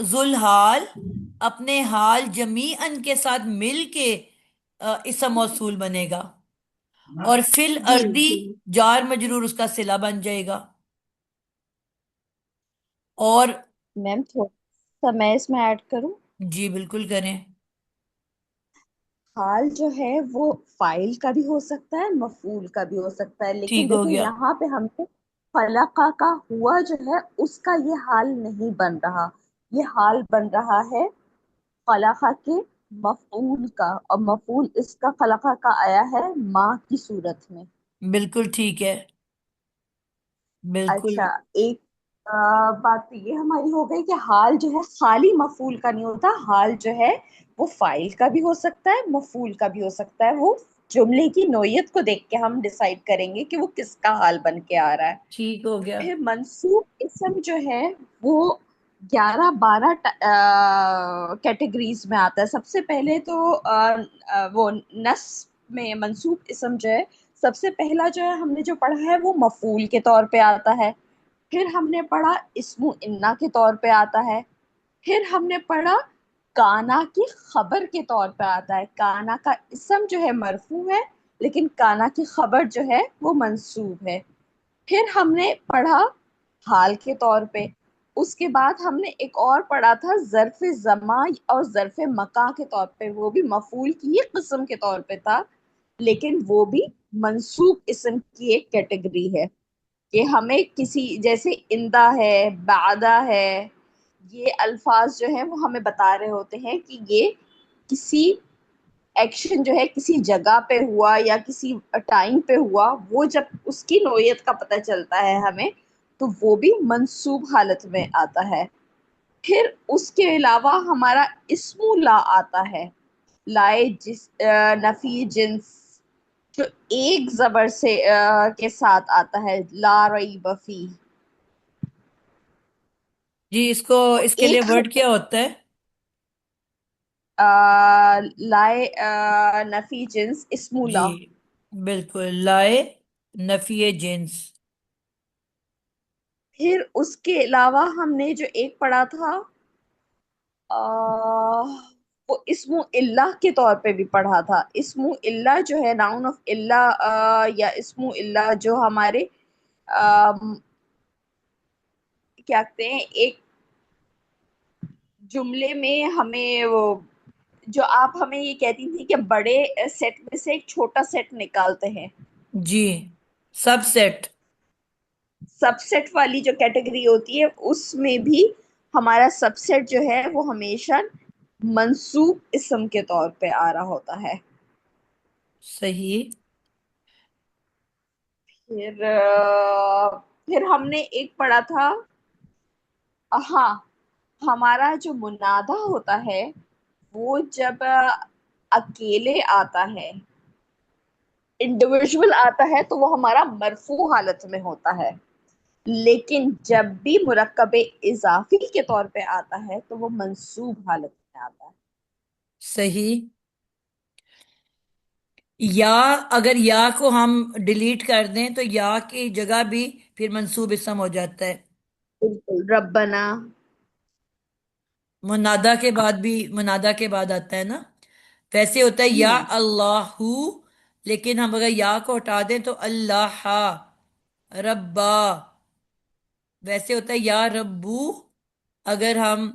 [SPEAKER 1] ذوالحال اپنے حال جمیعن کے ساتھ مل کے اسم موصول بنے گا، اور فی
[SPEAKER 3] جی
[SPEAKER 1] الارضی جار مجرور اس کا صلہ بن جائے گا، اور
[SPEAKER 3] میم تھوڑا سا میں اس میں ایڈ کروں.
[SPEAKER 1] جی بالکل کریں۔
[SPEAKER 3] حال جو ہے وہ فائل کا بھی ہو سکتا ہے، مفعول کا بھی ہو سکتا ہے، لیکن
[SPEAKER 1] ٹھیک ہو
[SPEAKER 3] دیکھیں
[SPEAKER 1] گیا۔
[SPEAKER 3] یہاں پہ ہم نے خلقہ کا ہوا جو ہے اس کا یہ حال نہیں بن رہا، یہ حال بن رہا ہے خلقہ کے مفعول کا، اور مفعول اس کا خلقہ کا آیا ہے ماں کی صورت میں.
[SPEAKER 1] بالکل ٹھیک ہے، بالکل۔
[SPEAKER 3] اچھا، ایک بات تو یہ ہماری ہو گئی کہ حال جو ہے خالی مفعول کا نہیں ہوتا، حال جو ہے وہ فاعل کا بھی ہو سکتا ہے، مفعول کا بھی ہو سکتا ہے. وہ جملے کی نوعیت کو دیکھ کے ہم ڈیسائیڈ کریں گے کہ وہ کس کا حال بن کے آ رہا ہے.
[SPEAKER 1] ٹھیک ہو گیا۔
[SPEAKER 3] پھر منصوب اسم جو ہے وہ 11-12 کیٹیگریز میں آتا ہے. سب سے پہلے تو وہ نصب میں منصوب اسم جو ہے سب سے پہلا جو ہے ہم نے جو پڑھا ہے وہ مفعول کے طور پہ آتا ہے. پھر ہم نے پڑھا اسم انا کے طور پہ آتا ہے. پھر ہم نے پڑھا کانا کی خبر کے طور پہ آتا ہے. کانا کا اسم جو ہے مرفوع ہے لیکن کانا کی خبر جو ہے وہ منصوب ہے. پھر ہم نے پڑھا حال کے طور پہ. اس کے بعد ہم نے ایک اور پڑھا تھا ظرف زمان اور ظرف مکان کے طور پہ، وہ بھی مفعول کی ہی قسم کے طور پہ تھا لیکن وہ بھی منصوب اسم کی ایک کیٹیگری ہے کہ ہمیں کسی جیسے اندہ ہے، بعدہ ہے، یہ الفاظ جو ہیں وہ ہمیں بتا رہے ہوتے ہیں کہ یہ کسی ایکشن جو ہے کسی جگہ پہ ہوا یا کسی ٹائم پہ ہوا. وہ جب اس کی نوعیت کا پتہ چلتا ہے ہمیں تو وہ بھی منصوب حالت میں آتا ہے. پھر اس کے علاوہ ہمارا اسم لا آتا ہے. لائے نفی جنس جو ایک زبر سے کے ساتھ آتا ہے، لا ریب فی.
[SPEAKER 1] جی اس کو،
[SPEAKER 3] تو
[SPEAKER 1] اس کے لیے
[SPEAKER 3] ایک
[SPEAKER 1] ورڈ کیا ہوتا ہے؟
[SPEAKER 3] لائے نفی جنس اسم
[SPEAKER 1] جی
[SPEAKER 3] لا.
[SPEAKER 1] بالکل، لائے نفی جنس۔
[SPEAKER 3] پھر اس کے علاوہ ہم نے جو ایک پڑھا تھا وہ اسم اللہ کے طور پہ بھی پڑھا تھا. اسم اللہ جو ہے ناؤن آف اللہ یا اسم اللہ جو ہمارے کیا کہتے ہیں ایک جملے میں ہمیں وہ جو آپ ہمیں یہ کہتی تھی کہ بڑے سیٹ میں سے ایک چھوٹا سیٹ نکالتے ہیں.
[SPEAKER 1] جی سب سیٹ۔
[SPEAKER 3] سب سیٹ والی جو کیٹیگری ہوتی ہے اس میں بھی ہمارا سب سیٹ جو ہے وہ ہمیشہ منصوب اسم کے طور پہ آ رہا ہوتا ہے.
[SPEAKER 1] صحیح۔
[SPEAKER 3] پھر ہم نے ایک پڑھا تھا، ہاں، ہمارا جو منادہ ہوتا ہے وہ جب اکیلے آتا ہے، انڈیویژول آتا ہے تو وہ ہمارا مرفوع حالت میں ہوتا ہے، لیکن جب بھی مرکب اضافی کے طور پہ آتا ہے تو وہ منصوب حالت میں آتا ہے.
[SPEAKER 1] صحیح۔ یا اگر یا کو ہم ڈیلیٹ کر دیں تو یا کی جگہ بھی پھر منصوب اسم ہو جاتا ہے۔
[SPEAKER 3] بالکل، ربنا.
[SPEAKER 1] منادا کے بعد بھی، منادا کے بعد آتا ہے نا، ویسے ہوتا ہے
[SPEAKER 3] جی
[SPEAKER 1] یا
[SPEAKER 3] میم.
[SPEAKER 1] اللہ، لیکن ہم اگر یا کو ہٹا دیں تو اللہ ربا. ویسے ہوتا ہے یا ربو، اگر ہم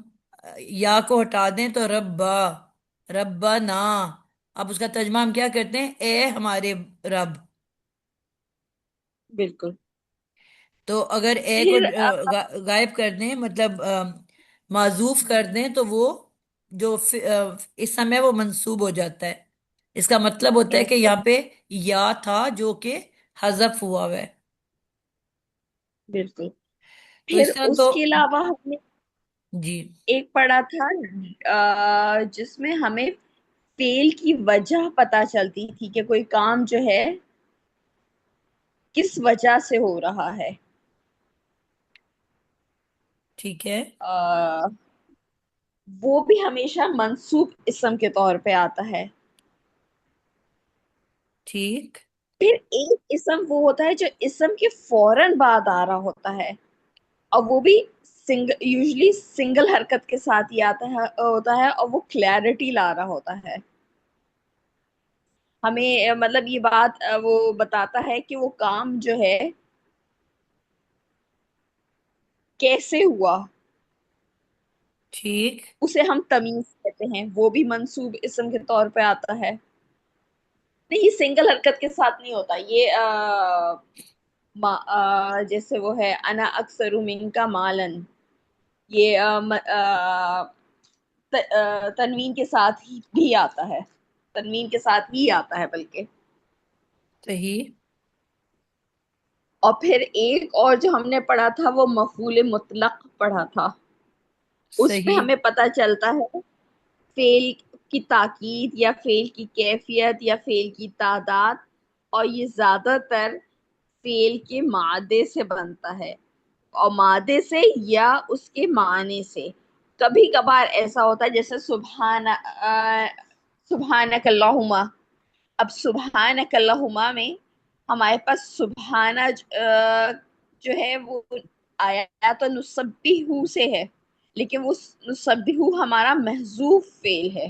[SPEAKER 1] یا کو ہٹا دیں تو ربا، ربنا. اب اس کا ترجمہ ہم کیا کرتے ہیں؟ اے ہمارے رب.
[SPEAKER 3] بالکل.
[SPEAKER 1] تو اگر اے کو
[SPEAKER 3] پھر
[SPEAKER 1] غائب کر دیں، مطلب معزوف کر دیں، تو وہ جو اسم ہے وہ منصوب ہو جاتا ہے. اس کا مطلب ہوتا ہے کہ یہاں پہ یا تھا جو کہ حذف ہوا ہوا ہے.
[SPEAKER 3] بالکل.
[SPEAKER 1] تو
[SPEAKER 3] پھر
[SPEAKER 1] اس طرح تو
[SPEAKER 3] اس کے علاوہ ہم نے
[SPEAKER 1] جی
[SPEAKER 3] ایک پڑھا تھا جس میں ہمیں فیل کی وجہ پتہ چلتی تھی کہ کوئی کام جو ہے کس وجہ سے ہو رہا ہے.
[SPEAKER 1] ٹھیک ہے۔
[SPEAKER 3] وہ بھی ہمیشہ منصوب اسم کے طور پہ آتا ہے.
[SPEAKER 1] ٹھیک۔
[SPEAKER 3] پھر ایک اسم وہ ہوتا ہے جو اسم کے فوراً بعد آ رہا ہوتا ہے، اور وہ بھی
[SPEAKER 6] یوزلی سنگل حرکت کے ساتھ ہی ہوتا ہے اور وہ کلیئرٹی لا رہا ہوتا ہے ہمیں، مطلب یہ بات وہ بتاتا ہے کہ وہ کام جو ہے کیسے ہوا،
[SPEAKER 1] ٹھیک
[SPEAKER 6] اسے ہم تمیز کہتے ہیں، وہ بھی منصوب اسم کے طور پہ آتا ہے۔ نہیں، یہ سنگل حرکت کے ساتھ نہیں ہوتا، یہ جیسے وہ ہے انا اکثر منکا مالن، یہ تنوین کے ساتھ ہی بھی آتا ہے، تنوین کے ساتھ ہی آتا ہے بلکہ۔
[SPEAKER 1] صحیح
[SPEAKER 6] اور پھر ایک اور جو ہم نے پڑھا تھا وہ مفعول مطلق پڑھا تھا، اس پہ
[SPEAKER 1] صحیح
[SPEAKER 6] ہمیں پتہ چلتا ہے فعل کی تاکید یا فعل کی کیفیت یا فعل کی تعداد، اور یہ زیادہ تر فعل کے مادے سے بنتا ہے، اور مادے سے یا اس کے معنی سے۔ کبھی کبھار ایسا ہوتا ہے جیسے سبحانک اللہم، اب سبحانک اللہم میں ہمارے پاس سبحانہ جو ہے وہ آیا تو نسبح سے ہے، لیکن وہ نسبح ہمارا محذوف فعل ہے۔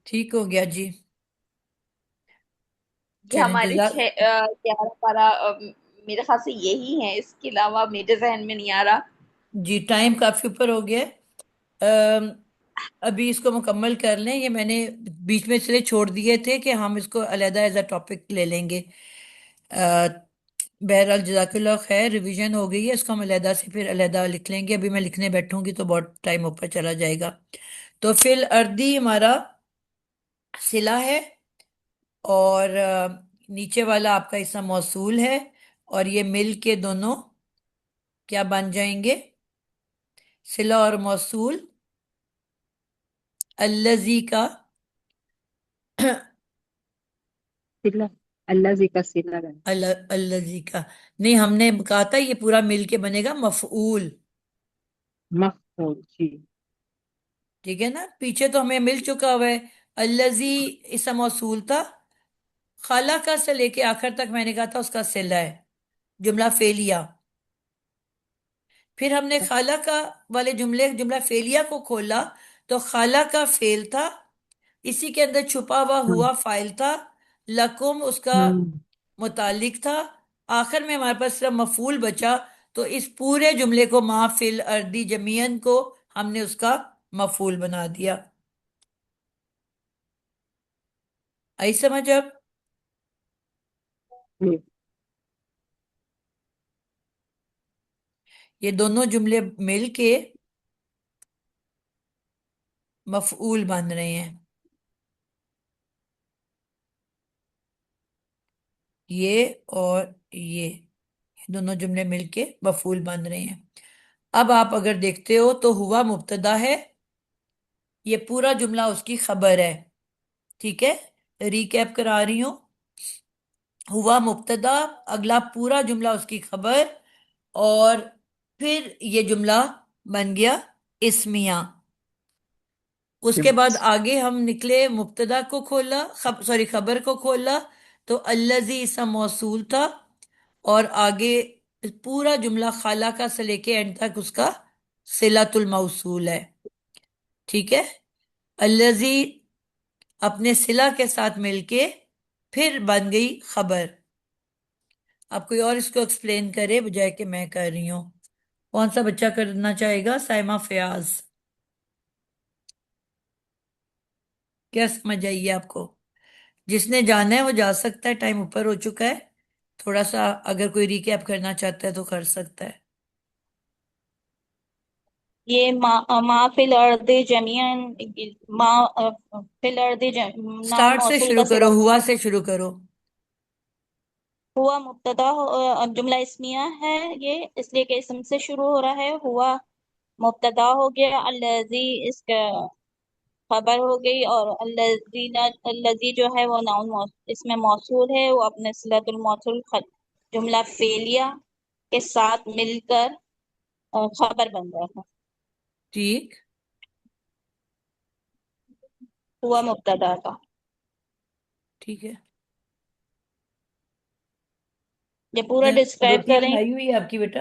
[SPEAKER 1] ٹھیک ہو گیا جی،
[SPEAKER 6] یہ
[SPEAKER 1] چلیں
[SPEAKER 6] ہمارے
[SPEAKER 1] جزاک
[SPEAKER 6] 11 پارہ میرے خیال سے یہی ہیں، اس کے علاوہ میرے ذہن میں نہیں آ رہا۔
[SPEAKER 1] جی، ٹائم کافی اوپر ہو گیا ہے۔ ابھی اس کو مکمل کر لیں، یہ میں نے بیچ میں اس لیے چھوڑ دیے تھے کہ ہم اس کو علیحدہ ایز اے ٹاپک لے لیں گے۔ بہرحال جزاک اللہ خیر، ریویژن ہو گئی ہے، اس کو ہم علیحدہ سے پھر علیحدہ لکھ لیں گے، ابھی میں لکھنے بیٹھوں گی تو بہت ٹائم اوپر چلا جائے گا۔ تو فی الارضی ہمارا صلہ ہے، اور نیچے والا آپ کا اسم موصول ہے، اور یہ مل کے دونوں کیا بن جائیں گے؟ صلہ اور موصول۔ الذی کا
[SPEAKER 4] صلہ، اللہ زی کا صلہ بن
[SPEAKER 1] الذی کا نہیں، ہم نے کہا تھا یہ پورا مل کے بنے گا مفعول،
[SPEAKER 4] مفعول، جی
[SPEAKER 1] ٹھیک ہے نا؟ پیچھے تو ہمیں مل چکا ہوا ہے، الذی اسم موصول تھا، خالق سے لے کے آخر تک میں نے کہا تھا اس کا صلہ ہے، جملہ فعلیہ۔ پھر ہم نے خالق والے جملہ فعلیہ کو کھولا تو خالق کا فعل تھا، اسی کے اندر چھپا ہوا
[SPEAKER 4] ہاں
[SPEAKER 1] ہوا فاعل تھا، لکم اس کا
[SPEAKER 4] ہاں
[SPEAKER 1] متعلق تھا، آخر میں ہمارے پاس صرف مفعول بچا، تو اس پورے جملے کو ما فی الارض جمیعن کو ہم نے اس کا مفعول بنا دیا۔ آئی سمجھ اب؟
[SPEAKER 4] جی
[SPEAKER 1] یہ دونوں جملے مل کے مفعول بن رہے ہیں، یہ اور یہ دونوں جملے مل کے مفعول بن رہے ہیں۔ اب آپ اگر دیکھتے ہو تو ہوا مبتدا ہے، یہ پورا جملہ اس کی خبر ہے، ٹھیک ہے؟ ریکیپ کرا رہی ہوں، ہوا مبتدا، اگلا پورا جملہ اس کی خبر، اور پھر یہ جملہ بن گیا اسمیہ۔ اس کے بعد آگے ہم نکلے، مبتدا کو کھولا، خبر کو کھولا تو الذی اسم موصول تھا، اور آگے پورا جملہ خالق سے لے کے اینڈ تک اس کا صلۃ الموصول ہے، ٹھیک ہے؟ الذی اپنے صلہ کے ساتھ مل کے پھر بن گئی خبر۔ اب کوئی اور اس کو ایکسپلین کرے بجائے کہ میں کر رہی ہوں، کون سا بچہ کرنا چاہے گا؟ سائمہ فیاض، کیا سمجھ آئیے آپ کو؟ جس نے جانا ہے وہ جا سکتا ہے، ٹائم اوپر ہو چکا ہے، تھوڑا سا اگر کوئی ریکیپ کرنا چاہتا ہے تو کر سکتا ہے۔
[SPEAKER 3] یہ ما فی الارض جمیعاً، ما فی الارض نام
[SPEAKER 1] سٹارٹ سے
[SPEAKER 3] موصول
[SPEAKER 1] شروع
[SPEAKER 3] کا
[SPEAKER 1] کرو،
[SPEAKER 3] صیغہ
[SPEAKER 1] ہوا سے شروع کرو۔
[SPEAKER 3] ہوا مبتدا جملہ اسمیہ ہے یہ، اس لیے کہ اسم سے شروع ہو رہا ہے۔ ہوا مبتدا ہو گیا، الذی اس کا خبر ہو گئی، اور الذی جو ہے وہ اس میں موصول ہے، وہ اپنے صلۃ الموصول جملہ فعلیہ کے ساتھ مل کر خبر بن رہا ہے۔
[SPEAKER 1] ٹھیک،
[SPEAKER 3] ہوا مبتدا کا
[SPEAKER 1] ٹھیک ہے۔
[SPEAKER 3] یہ پورا ڈسکرائب کر
[SPEAKER 1] روٹی
[SPEAKER 3] رہی
[SPEAKER 1] بنائی ہوئی ہے آپ کی بیٹا؟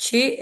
[SPEAKER 1] 6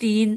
[SPEAKER 1] 3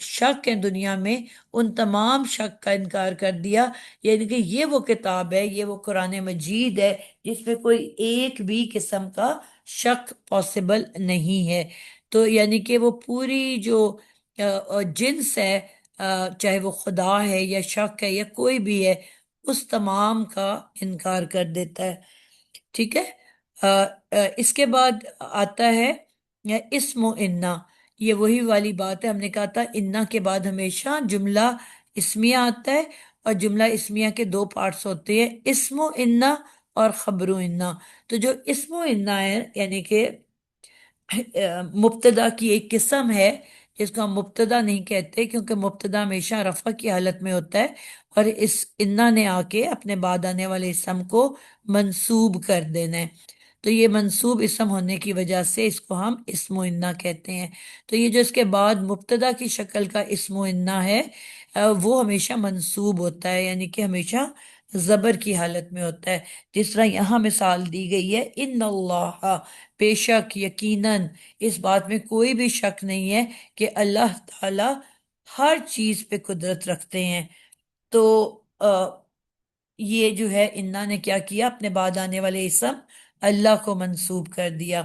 [SPEAKER 1] شک ہیں دنیا میں ان تمام شک کا انکار کر دیا، یعنی کہ یہ وہ کتاب ہے، یہ وہ قرآن مجید ہے جس میں کوئی ایک بھی قسم کا شک پاسبل نہیں ہے۔ تو یعنی کہ وہ پوری جو جنس ہے، چاہے وہ خدا ہے یا شک ہے یا کوئی بھی ہے، اس تمام کا انکار کر دیتا ہے۔ ٹھیک ہے۔ اس کے بعد آتا ہے اسم و انا۔ یہ وہی والی بات ہے، ہم نے کہا تھا انا کے بعد ہمیشہ جملہ اسمیہ آتا ہے، اور جملہ اسمیہ کے دو پارٹس ہوتے ہیں، اسم و انا اور خبر و انا۔ تو جو اسم و انا ہے یعنی کہ مبتدا کی ایک قسم ہے جس کو ہم مبتدا نہیں کہتے، کیونکہ مبتدا ہمیشہ رفع کی حالت میں ہوتا ہے، اور اس انا نے آ کے اپنے بعد آنے والے اسم کو منصوب کر دینا ہے۔ تو یہ منصوب اسم ہونے کی وجہ سے اس کو ہم اسم و انا کہتے ہیں۔ تو یہ جو اس کے بعد مبتدا کی شکل کا اسم و انا ہے، وہ ہمیشہ منصوب ہوتا ہے، یعنی کہ ہمیشہ زبر کی حالت میں ہوتا ہے۔ جس طرح یہاں مثال دی گئی ہے ان اللہ، بے شک، یقیناً، اس بات میں کوئی بھی شک نہیں ہے کہ اللہ تعالی ہر چیز پہ قدرت رکھتے ہیں۔ تو یہ جو ہے انا نے کیا کیا، اپنے بعد آنے والے اسم اللہ کو منسوب کر دیا۔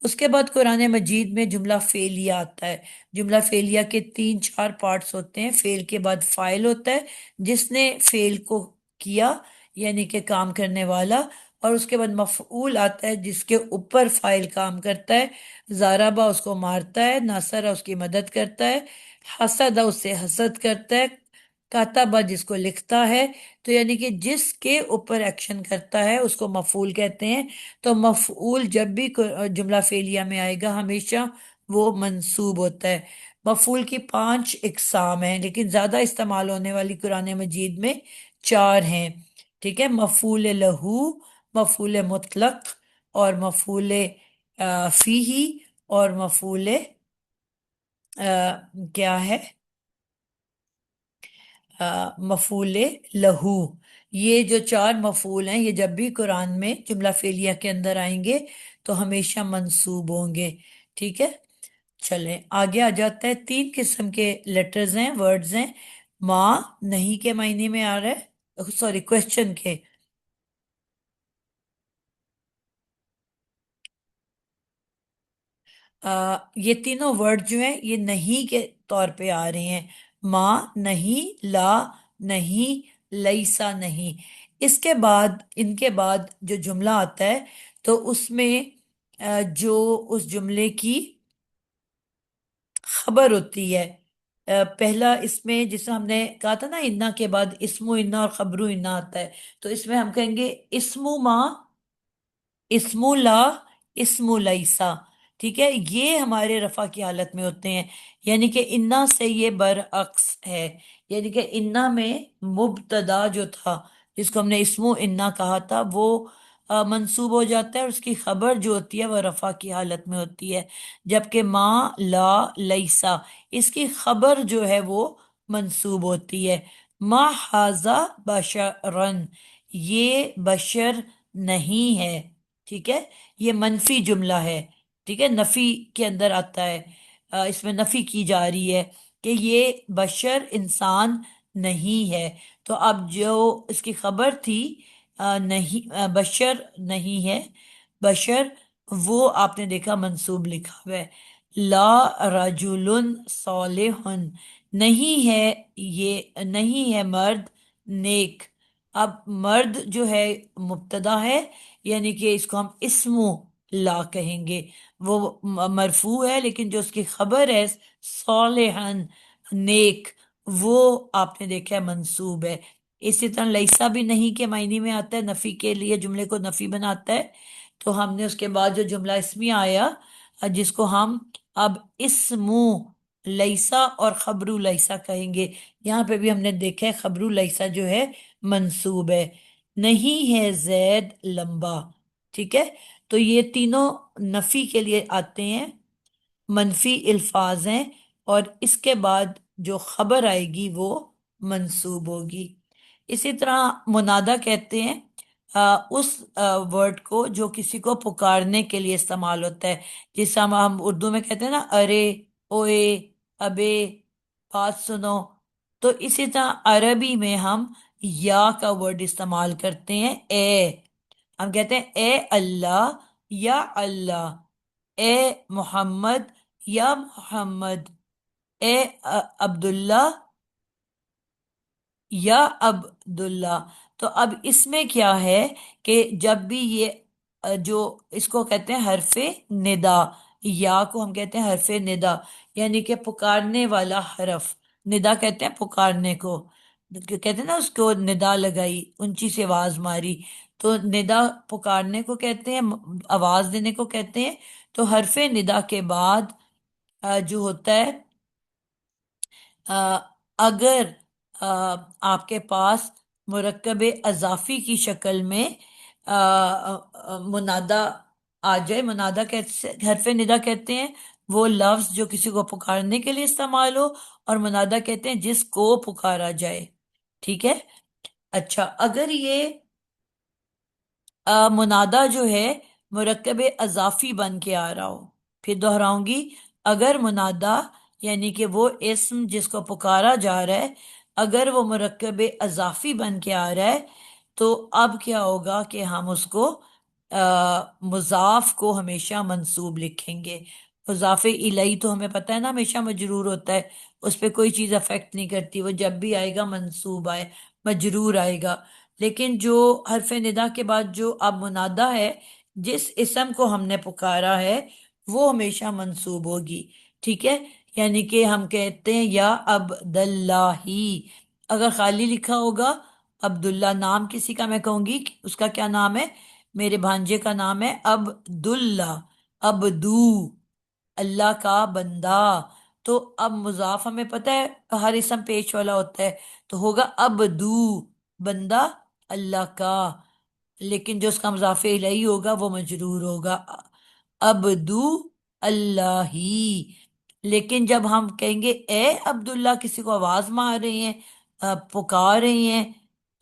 [SPEAKER 1] اس کے بعد قرآن مجید میں جملہ فعلیہ آتا ہے۔ جملہ فعلیہ کے 3-4 پارٹس ہوتے ہیں۔ فعل کے بعد فاعل ہوتا ہے، جس نے فعل کو کیا، یعنی کہ کام کرنے والا، اور اس کے بعد مفعول آتا ہے جس کے اوپر فاعل کام کرتا ہے۔ ضربہ اس کو مارتا ہے، نصرہ اس کی مدد کرتا ہے، حسدہ اس سے حسد کرتا ہے، کاتبہ جس کو لکھتا ہے۔ تو یعنی کہ جس کے اوپر ایکشن کرتا ہے اس کو مفعول کہتے ہیں۔ تو مفعول جب بھی جملہ فعلیہ میں آئے گا ہمیشہ وہ منصوب ہوتا ہے۔ مفعول کی 5 اقسام ہیں، لیکن زیادہ استعمال ہونے والی قرآن مجید میں 4 ہیں۔ ٹھیک ہے، مفعول لہو، مفعول مطلق، اور مفعول فیہی، اور مفعول کیا ہے، مفعول لہو۔ یہ جو 4 مفعول ہیں، یہ جب بھی قرآن میں جملہ فعلیہ کے اندر آئیں گے تو ہمیشہ منصوب ہوں گے۔ ٹھیک ہے، چلیں آگے آ جاتا ہے۔ 3 قسم کے لیٹرز ہیں، ورڈز ہیں۔ ماں نہیں کے معنی میں آ رہا ہے، سوری کوشچن کے۔ یہ تینوں ورڈ جو ہیں یہ نہیں کے طور پہ آ رہے ہیں۔ ماں نہیں، لا نہیں، لیسا نہیں۔ اس کے بعد، ان کے بعد جو جملہ آتا ہے تو اس میں جو اس جملے کی خبر ہوتی ہے، پہلا اس میں جس ہم نے کہا تھا نا انا کے بعد اسم و انا اور خبر و انا آتا ہے، تو اس میں ہم کہیں گے اسم ماں، اسم لا، اسم لیسا۔ ٹھیک ہے، یہ ہمارے رفع کی حالت میں ہوتے ہیں، یعنی کہ انا سے یہ برعکس ہے، یعنی کہ انا میں مبتدا جو تھا جس کو ہم نے اسم و انا کہا تھا وہ منصوب ہو جاتا ہے، اور اس کی خبر جو ہوتی ہے وہ رفع کی حالت میں ہوتی ہے، جبکہ ما، لا، لیسا، اس کی خبر جو ہے وہ منصوب ہوتی ہے۔ ما حاذا بشرن، یہ بشر نہیں ہے۔ ٹھیک ہے، یہ منفی جملہ ہے۔ ٹھیک ہے، نفی کے اندر آتا ہے، اس میں نفی کی جا رہی ہے کہ یہ بشر انسان نہیں ہے۔ تو اب جو اس کی خبر تھی نہیں، بشر نہیں ہے، بشر، وہ آپ نے دیکھا منصوب لکھا ہوا ہے۔ لا رجل صالح، نہیں ہے، یہ نہیں ہے مرد نیک۔ اب مرد جو ہے مبتدا ہے، یعنی کہ اس کو ہم اسم لا کہیں گے، وہ مرفوع ہے، لیکن جو اس کی خبر ہے صالحن، نیک، وہ آپ نے دیکھا ہے منصوب ہے۔ اسی طرح لیسا بھی نہیں کے معنی میں آتا ہے، نفی کے لیے جملے کو نفی بناتا ہے۔ تو ہم نے اس کے بعد جو جملہ اسمی آیا جس کو ہم اب اسم لیسا اور خبر لیسا کہیں گے، یہاں پہ بھی ہم نے دیکھا ہے خبر لیسا جو ہے منصوب ہے۔ نہیں ہے زید لمبا۔ ٹھیک ہے، تو یہ تینوں نفی کے لیے آتے ہیں، منفی الفاظ ہیں، اور اس کے بعد جو خبر آئے گی وہ منصوب ہوگی۔ اسی طرح منادہ کہتے ہیں اس ورڈ کو جو کسی کو پکارنے کے لیے استعمال ہوتا ہے، جس ہم اردو میں کہتے ہیں نا ارے، اوئے، ابے، بات سنو. تو اسی طرح عربی میں ہم یا کا ورڈ استعمال کرتے ہیں. ہم کہتے ہیں اے اللہ یا اللہ، اے محمد یا محمد، اے عبداللہ یا عبداللہ. تو اب اس میں کیا ہے کہ جب بھی یہ جو اس کو کہتے ہیں حرف ندا، یا کو ہم کہتے ہیں حرف ندا، یعنی کہ پکارنے والا حرف. ندا کہتے ہیں پکارنے کو، کہتے ہیں نا اس کو ندا لگائی، اونچی سے آواز ماری. تو ندا پکارنے کو کہتے ہیں، آواز دینے کو کہتے ہیں. تو حرف ندا کے بعد جو ہوتا ہے، اگر آپ کے پاس مرکب اضافی کی شکل میں منادا آ جائے، منادا حرف ندا کہتے ہیں وہ لفظ جو کسی کو پکارنے کے لیے استعمال ہو، اور منادا کہتے ہیں جس کو پکارا جائے. ٹھیک ہے. اچھا، اگر یہ منادا جو ہے مرکب اضافی بن کے آ رہا ہو، پھر دہراؤں گی، اگر منادا یعنی کہ وہ اسم جس کو پکارا جا رہا ہے، اگر وہ مرکب اضافی بن کے آ رہا ہے، تو اب کیا ہوگا کہ ہم اس کو مضاف کو ہمیشہ منصوب لکھیں گے. مضاف الیہ تو ہمیں پتہ ہے نا ہمیشہ مجرور ہوتا ہے، اس پہ کوئی چیز افیکٹ نہیں کرتی، وہ جب بھی آئے گا منصوب آئے، مجرور آئے گا. لیکن جو حرف ندا کے بعد جو اب منادا ہے، جس اسم کو ہم نے پکارا ہے، وہ ہمیشہ منصوب ہوگی. ٹھیک ہے. یعنی کہ ہم کہتے ہیں یا عبداللہ، اگر خالی لکھا ہوگا عبداللہ، نام کسی کا، میں کہوں گی اس کا کیا نام ہے، میرے بھانجے کا نام ہے عبداللہ، عبدو، اللہ کا بندہ. تو اب مضاف ہمیں پتہ ہے ہر اسم پیش والا ہوتا ہے، تو ہوگا عبدو، بندہ اللہ کا. لیکن جو اس کا مضاف الیہ ہوگا وہ مجرور ہوگا، عبدو اللہ ہی. لیکن جب ہم کہیں گے اے عبداللہ، کسی کو آواز مار رہے ہیں، پکار رہے ہیں،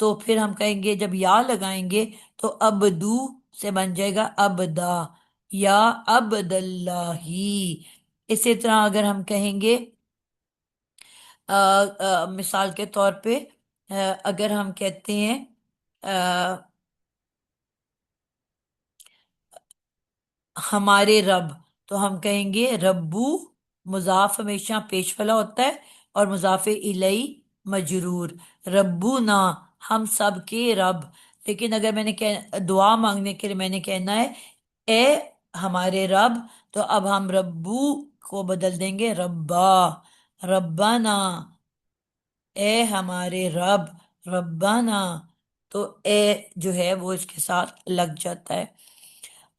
[SPEAKER 1] تو پھر ہم کہیں گے جب یا لگائیں گے تو عبدو سے بن جائے گا عبدا، یا عبداللہ ہی. اسی طرح اگر ہم کہیں گے مثال کے طور پہ اگر ہم کہتے ہیں ہمارے رب، تو ہم کہیں گے ربو، مضاف ہمیشہ پیش والا ہوتا ہے اور مضاف الیہ مجرور. ربو نا، ہم سب کے رب. لیکن اگر میں نے دعا مانگنے کے لیے میں نے کہنا ہے اے ہمارے رب، تو اب ہم ربو کو بدل دیں گے ربا، ربنا، اے ہمارے رب، ربنا. تو اے جو ہے وہ اس کے ساتھ لگ جاتا ہے.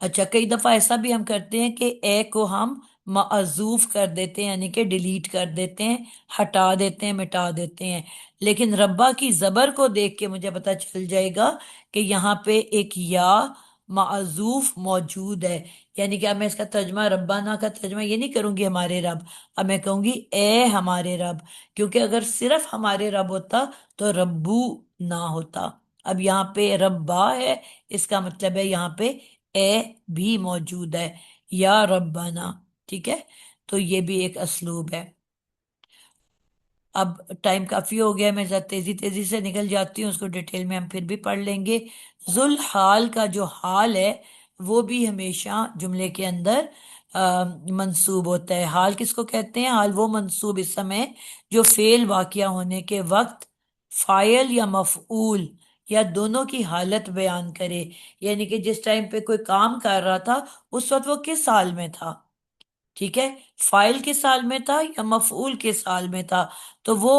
[SPEAKER 1] اچھا، کئی دفعہ ایسا بھی ہم کرتے ہیں کہ اے کو ہم معذوف کر دیتے ہیں، یعنی کہ ڈیلیٹ کر دیتے ہیں، ہٹا دیتے ہیں، مٹا دیتے ہیں. لیکن ربا کی زبر کو دیکھ کے مجھے پتہ چل جائے گا کہ یہاں پہ ایک یا معذوف موجود ہے. یعنی کہ اب میں اس کا ترجمہ، ربانہ کا ترجمہ یہ نہیں کروں گی ہمارے رب، اب میں کہوں گی اے ہمارے رب، کیونکہ اگر صرف ہمارے رب ہوتا تو ربو نہ ہوتا. اب یہاں پہ ربا ہے، اس کا مطلب ہے یہاں پہ اے بھی موجود ہے، یا ربنا. ٹھیک ہے. تو یہ بھی ایک اسلوب ہے. اب ٹائم کافی ہو گیا، میں ذرا تیزی تیزی سے نکل جاتی ہوں، اس کو ڈیٹیل میں ہم پھر بھی پڑھ لیں گے. ذوالحال کا جو حال ہے وہ بھی ہمیشہ جملے کے اندر منصوب ہوتا ہے. حال کس کو کہتے ہیں؟ حال وہ منصوب اسم ہے جو فعل واقعہ ہونے کے وقت فاعل یا مفعول یا دونوں کی حالت بیان کرے. یعنی کہ جس ٹائم پہ کوئی کام کر رہا تھا اس وقت وہ کس حال میں تھا. ٹھیک ہے. فاعل کس حال میں تھا یا مفعول کس حال میں تھا. تو وہ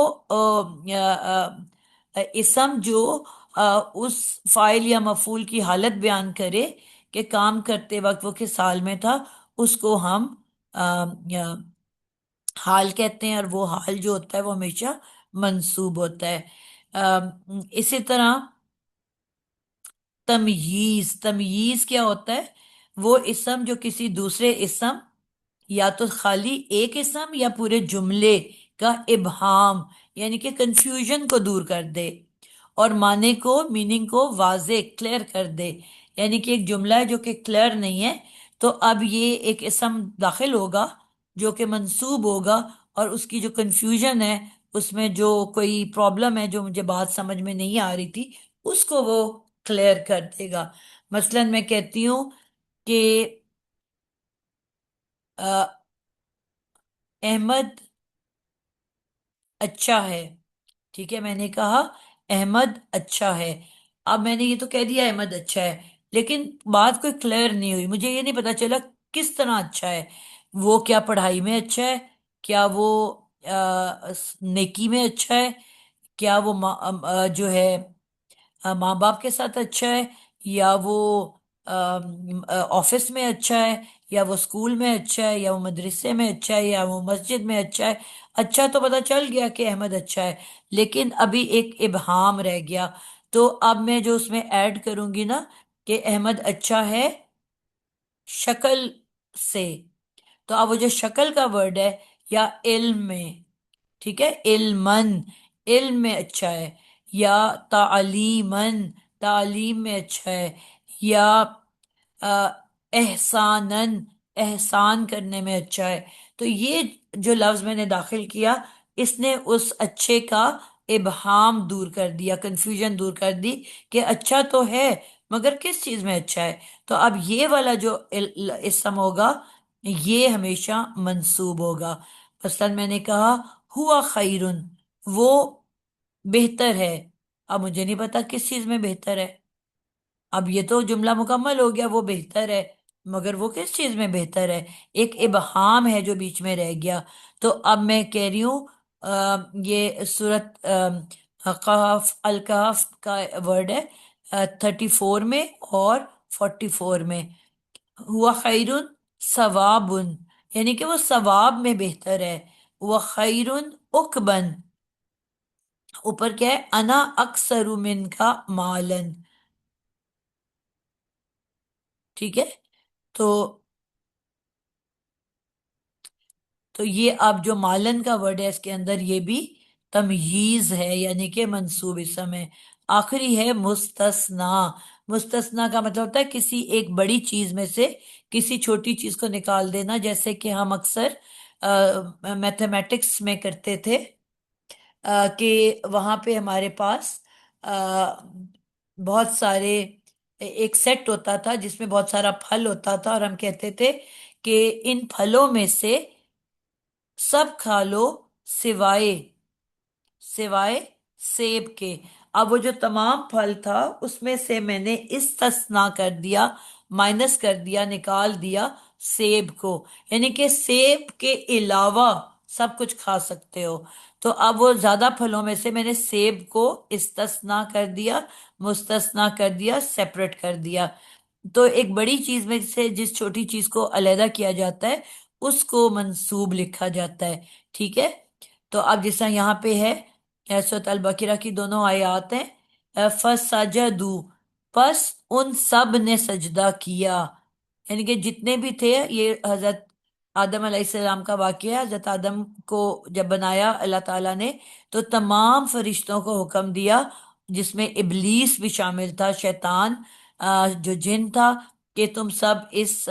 [SPEAKER 1] اسم جو اس فاعل یا مفعول کی حالت بیان کرے کہ کام کرتے وقت وہ کس حال میں تھا، اس کو ہم حال کہتے ہیں، اور وہ حال جو ہوتا ہے وہ ہمیشہ منصوب ہوتا ہے. اسی طرح تمییز، تمییز کیا ہوتا ہے؟ وہ اسم جو کسی دوسرے اسم یا تو خالی ایک اسم یا پورے جملے کا ابہام یعنی کہ کنفیوژن کو دور کر دے اور معنی کو، میننگ کو واضح کلیئر کر دے. یعنی کہ ایک جملہ ہے جو کہ کلیئر نہیں ہے، تو اب یہ ایک اسم داخل ہوگا جو کہ منصوب ہوگا اور اس کی جو کنفیوژن ہے، اس میں جو کوئی پرابلم ہے جو مجھے بات سمجھ میں نہیں آ رہی تھی، اس کو وہ کلیئر کر دے گا۔ مثلا میں کہتی ہوں کہ احمد اچھا ہے، ٹھیک ہے، میں نے کہا احمد اچھا ہے۔ اب میں نے یہ تو کہہ دیا احمد اچھا ہے، لیکن بات کوئی کلیئر نہیں ہوئی، مجھے یہ نہیں پتا چلا کس طرح اچھا ہے۔ وہ کیا پڑھائی میں اچھا ہے؟ کیا وہ نیکی میں اچھا ہے؟ کیا وہ جو ہے ماں باپ کے ساتھ اچھا ہے؟ یا وہ آفس میں اچھا ہے؟ یا وہ اسکول میں اچھا ہے؟ یا وہ مدرسے میں اچھا ہے؟ یا وہ مسجد میں اچھا ہے؟ اچھا تو پتا چل گیا کہ احمد اچھا ہے، لیکن ابھی ایک ابہام رہ گیا۔ تو اب میں جو اس میں ایڈ کروں گی نا کہ احمد اچھا ہے شکل سے، تو اب وہ جو شکل کا ورڈ ہے، یا علم میں، ٹھیک ہے، علمن، علم میں اچھا ہے، یا تعلیمن، تعلیم میں اچھا ہے، یا احسانن، احسان کرنے میں اچھا ہے۔ تو یہ جو لفظ میں نے داخل کیا، اس نے اس اچھے کا ابہام دور کر دیا، کنفیوژن دور کر دی کہ اچھا تو ہے مگر کس چیز میں اچھا ہے۔ تو اب یہ والا جو اسم ہوگا یہ ہمیشہ منصوب ہوگا۔ مثلا میں نے کہا ہوا خیرن، وہ بہتر ہے۔ اب مجھے نہیں پتا کس چیز میں بہتر ہے، اب یہ تو جملہ مکمل ہو گیا، وہ بہتر ہے، مگر وہ کس چیز میں بہتر ہے؟ ایک ابہام ہے جو بیچ میں رہ گیا۔ تو اب میں کہہ رہی ہوں یہ سورت قاف، القاف کا ورڈ ہے 34 میں اور 44 میں، ہوا خیرن ثوابن، یعنی کہ وہ ثواب میں بہتر ہے۔ وہ خیرن عقبن، اوپر کیا ہے، انا اکثر من کا مالن، ٹھیک ہے۔ تو یہ اب جو مالن کا ورڈ ہے اس کے اندر یہ بھی تمییز ہے، یعنی کہ منصوب اسم ہے۔ آخری ہے مستثنا۔ مستثنا کا مطلب ہوتا ہے کسی ایک بڑی چیز میں سے کسی چھوٹی چیز کو نکال دینا، جیسے کہ ہم اکثر میتھمیٹکس میں کرتے تھے کہ وہاں پہ ہمارے پاس بہت سارے، ایک سیٹ ہوتا تھا جس میں بہت سارا پھل ہوتا تھا، اور ہم کہتے تھے کہ ان پھلوں میں سے سب کھا لو سوائے سیب کے۔ اب وہ جو تمام پھل تھا اس میں سے میں نے استثنا کر دیا، مائنس کر دیا، نکال دیا سیب کو، یعنی کہ سیب کے علاوہ سب کچھ کھا سکتے ہو۔ تو اب وہ زیادہ پھلوں میں سے میں نے سیب کو استثنا کر دیا، مستثنا کر دیا، سیپریٹ کر دیا۔ تو ایک بڑی چیز میں سے جس چھوٹی چیز کو علیحدہ کیا جاتا ہے اس کو منصوب لکھا جاتا ہے، ٹھیک ہے۔ تو اب جس طرح یہاں پہ ہے سورۃ البقرہ کی دونوں آیات ہیں، فَسَجَدُوا، پس ان سب نے سجدہ کیا، یعنی کہ جتنے بھی تھے، یہ حضرت آدم علیہ السلام کا واقعہ ہے۔ حضرت آدم کو جب بنایا اللہ تعالیٰ نے تو تمام فرشتوں کو حکم دیا، جس میں ابلیس بھی شامل تھا، شیطان جو جن تھا، کہ تم سب اس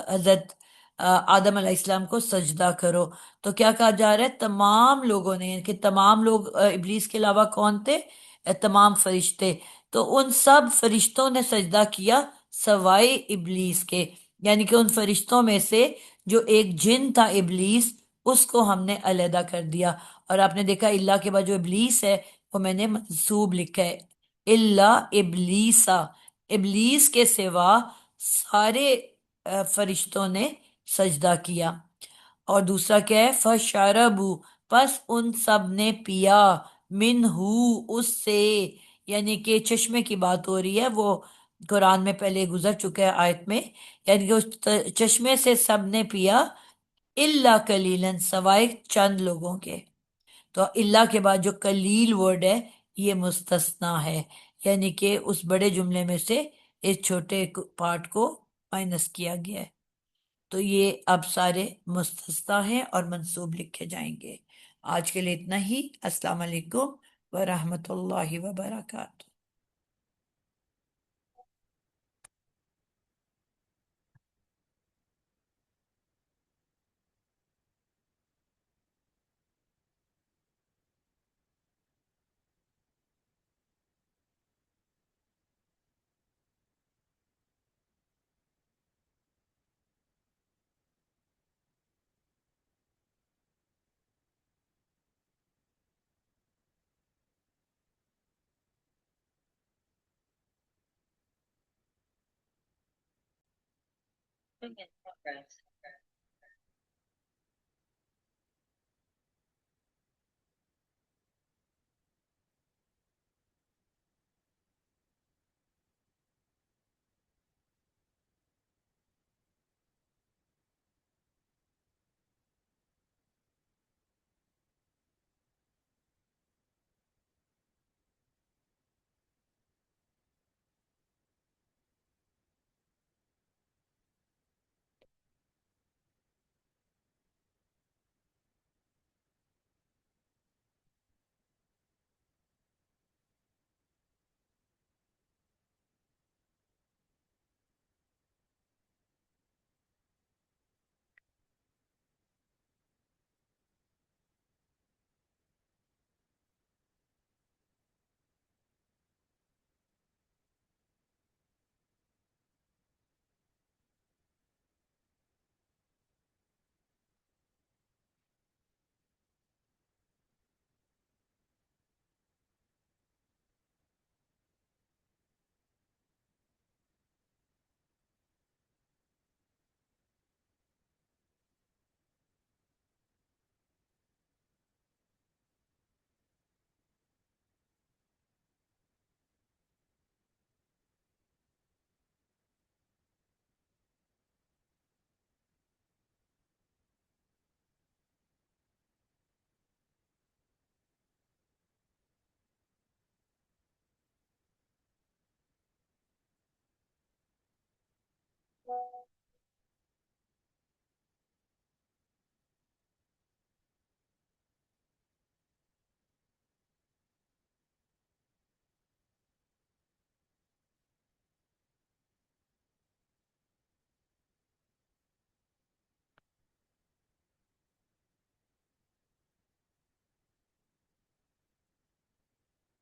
[SPEAKER 1] حضرت آدم علیہ السلام کو سجدہ کرو۔ تو کیا کہا جا رہا ہے؟ تمام لوگوں نے، یعنی کہ تمام لوگ، ابلیس کے علاوہ کون تھے؟ تمام فرشتے۔ تو ان سب فرشتوں نے سجدہ کیا سوائے ابلیس کے، یعنی کہ ان فرشتوں میں سے جو ایک جن تھا ابلیس، اس کو ہم نے علیحدہ کر دیا۔ اور آپ نے دیکھا اللہ کے بعد جو ابلیس ہے وہ میں نے منصوب لکھا ہے، اللہ ابلیسا، ابلیس کے سوا سارے فرشتوں نے سجدہ کیا۔ اور دوسرا کیا ہے؟ فَشَرَبُوا، پس ان سب نے پیا، منہو، اس سے، یعنی کہ چشمے کی بات ہو رہی ہے، وہ قرآن میں پہلے گزر چکا ہے آیت میں، یعنی کہ اس چشمے سے سب نے پیا، الا قلیلاً، سوائے چند لوگوں کے۔ تو اللہ کے بعد جو قلیل ورڈ ہے یہ مستثنا ہے، یعنی کہ اس بڑے جملے میں سے اس چھوٹے پارٹ کو مائنس کیا گیا ہے۔ تو یہ اب سارے مستثنا ہیں اور منصوب لکھے جائیں گے۔ آج کے لیے اتنا ہی۔ السلام علیکم ورحمۃ اللہ وبرکاتہ۔
[SPEAKER 7] Recording in progress.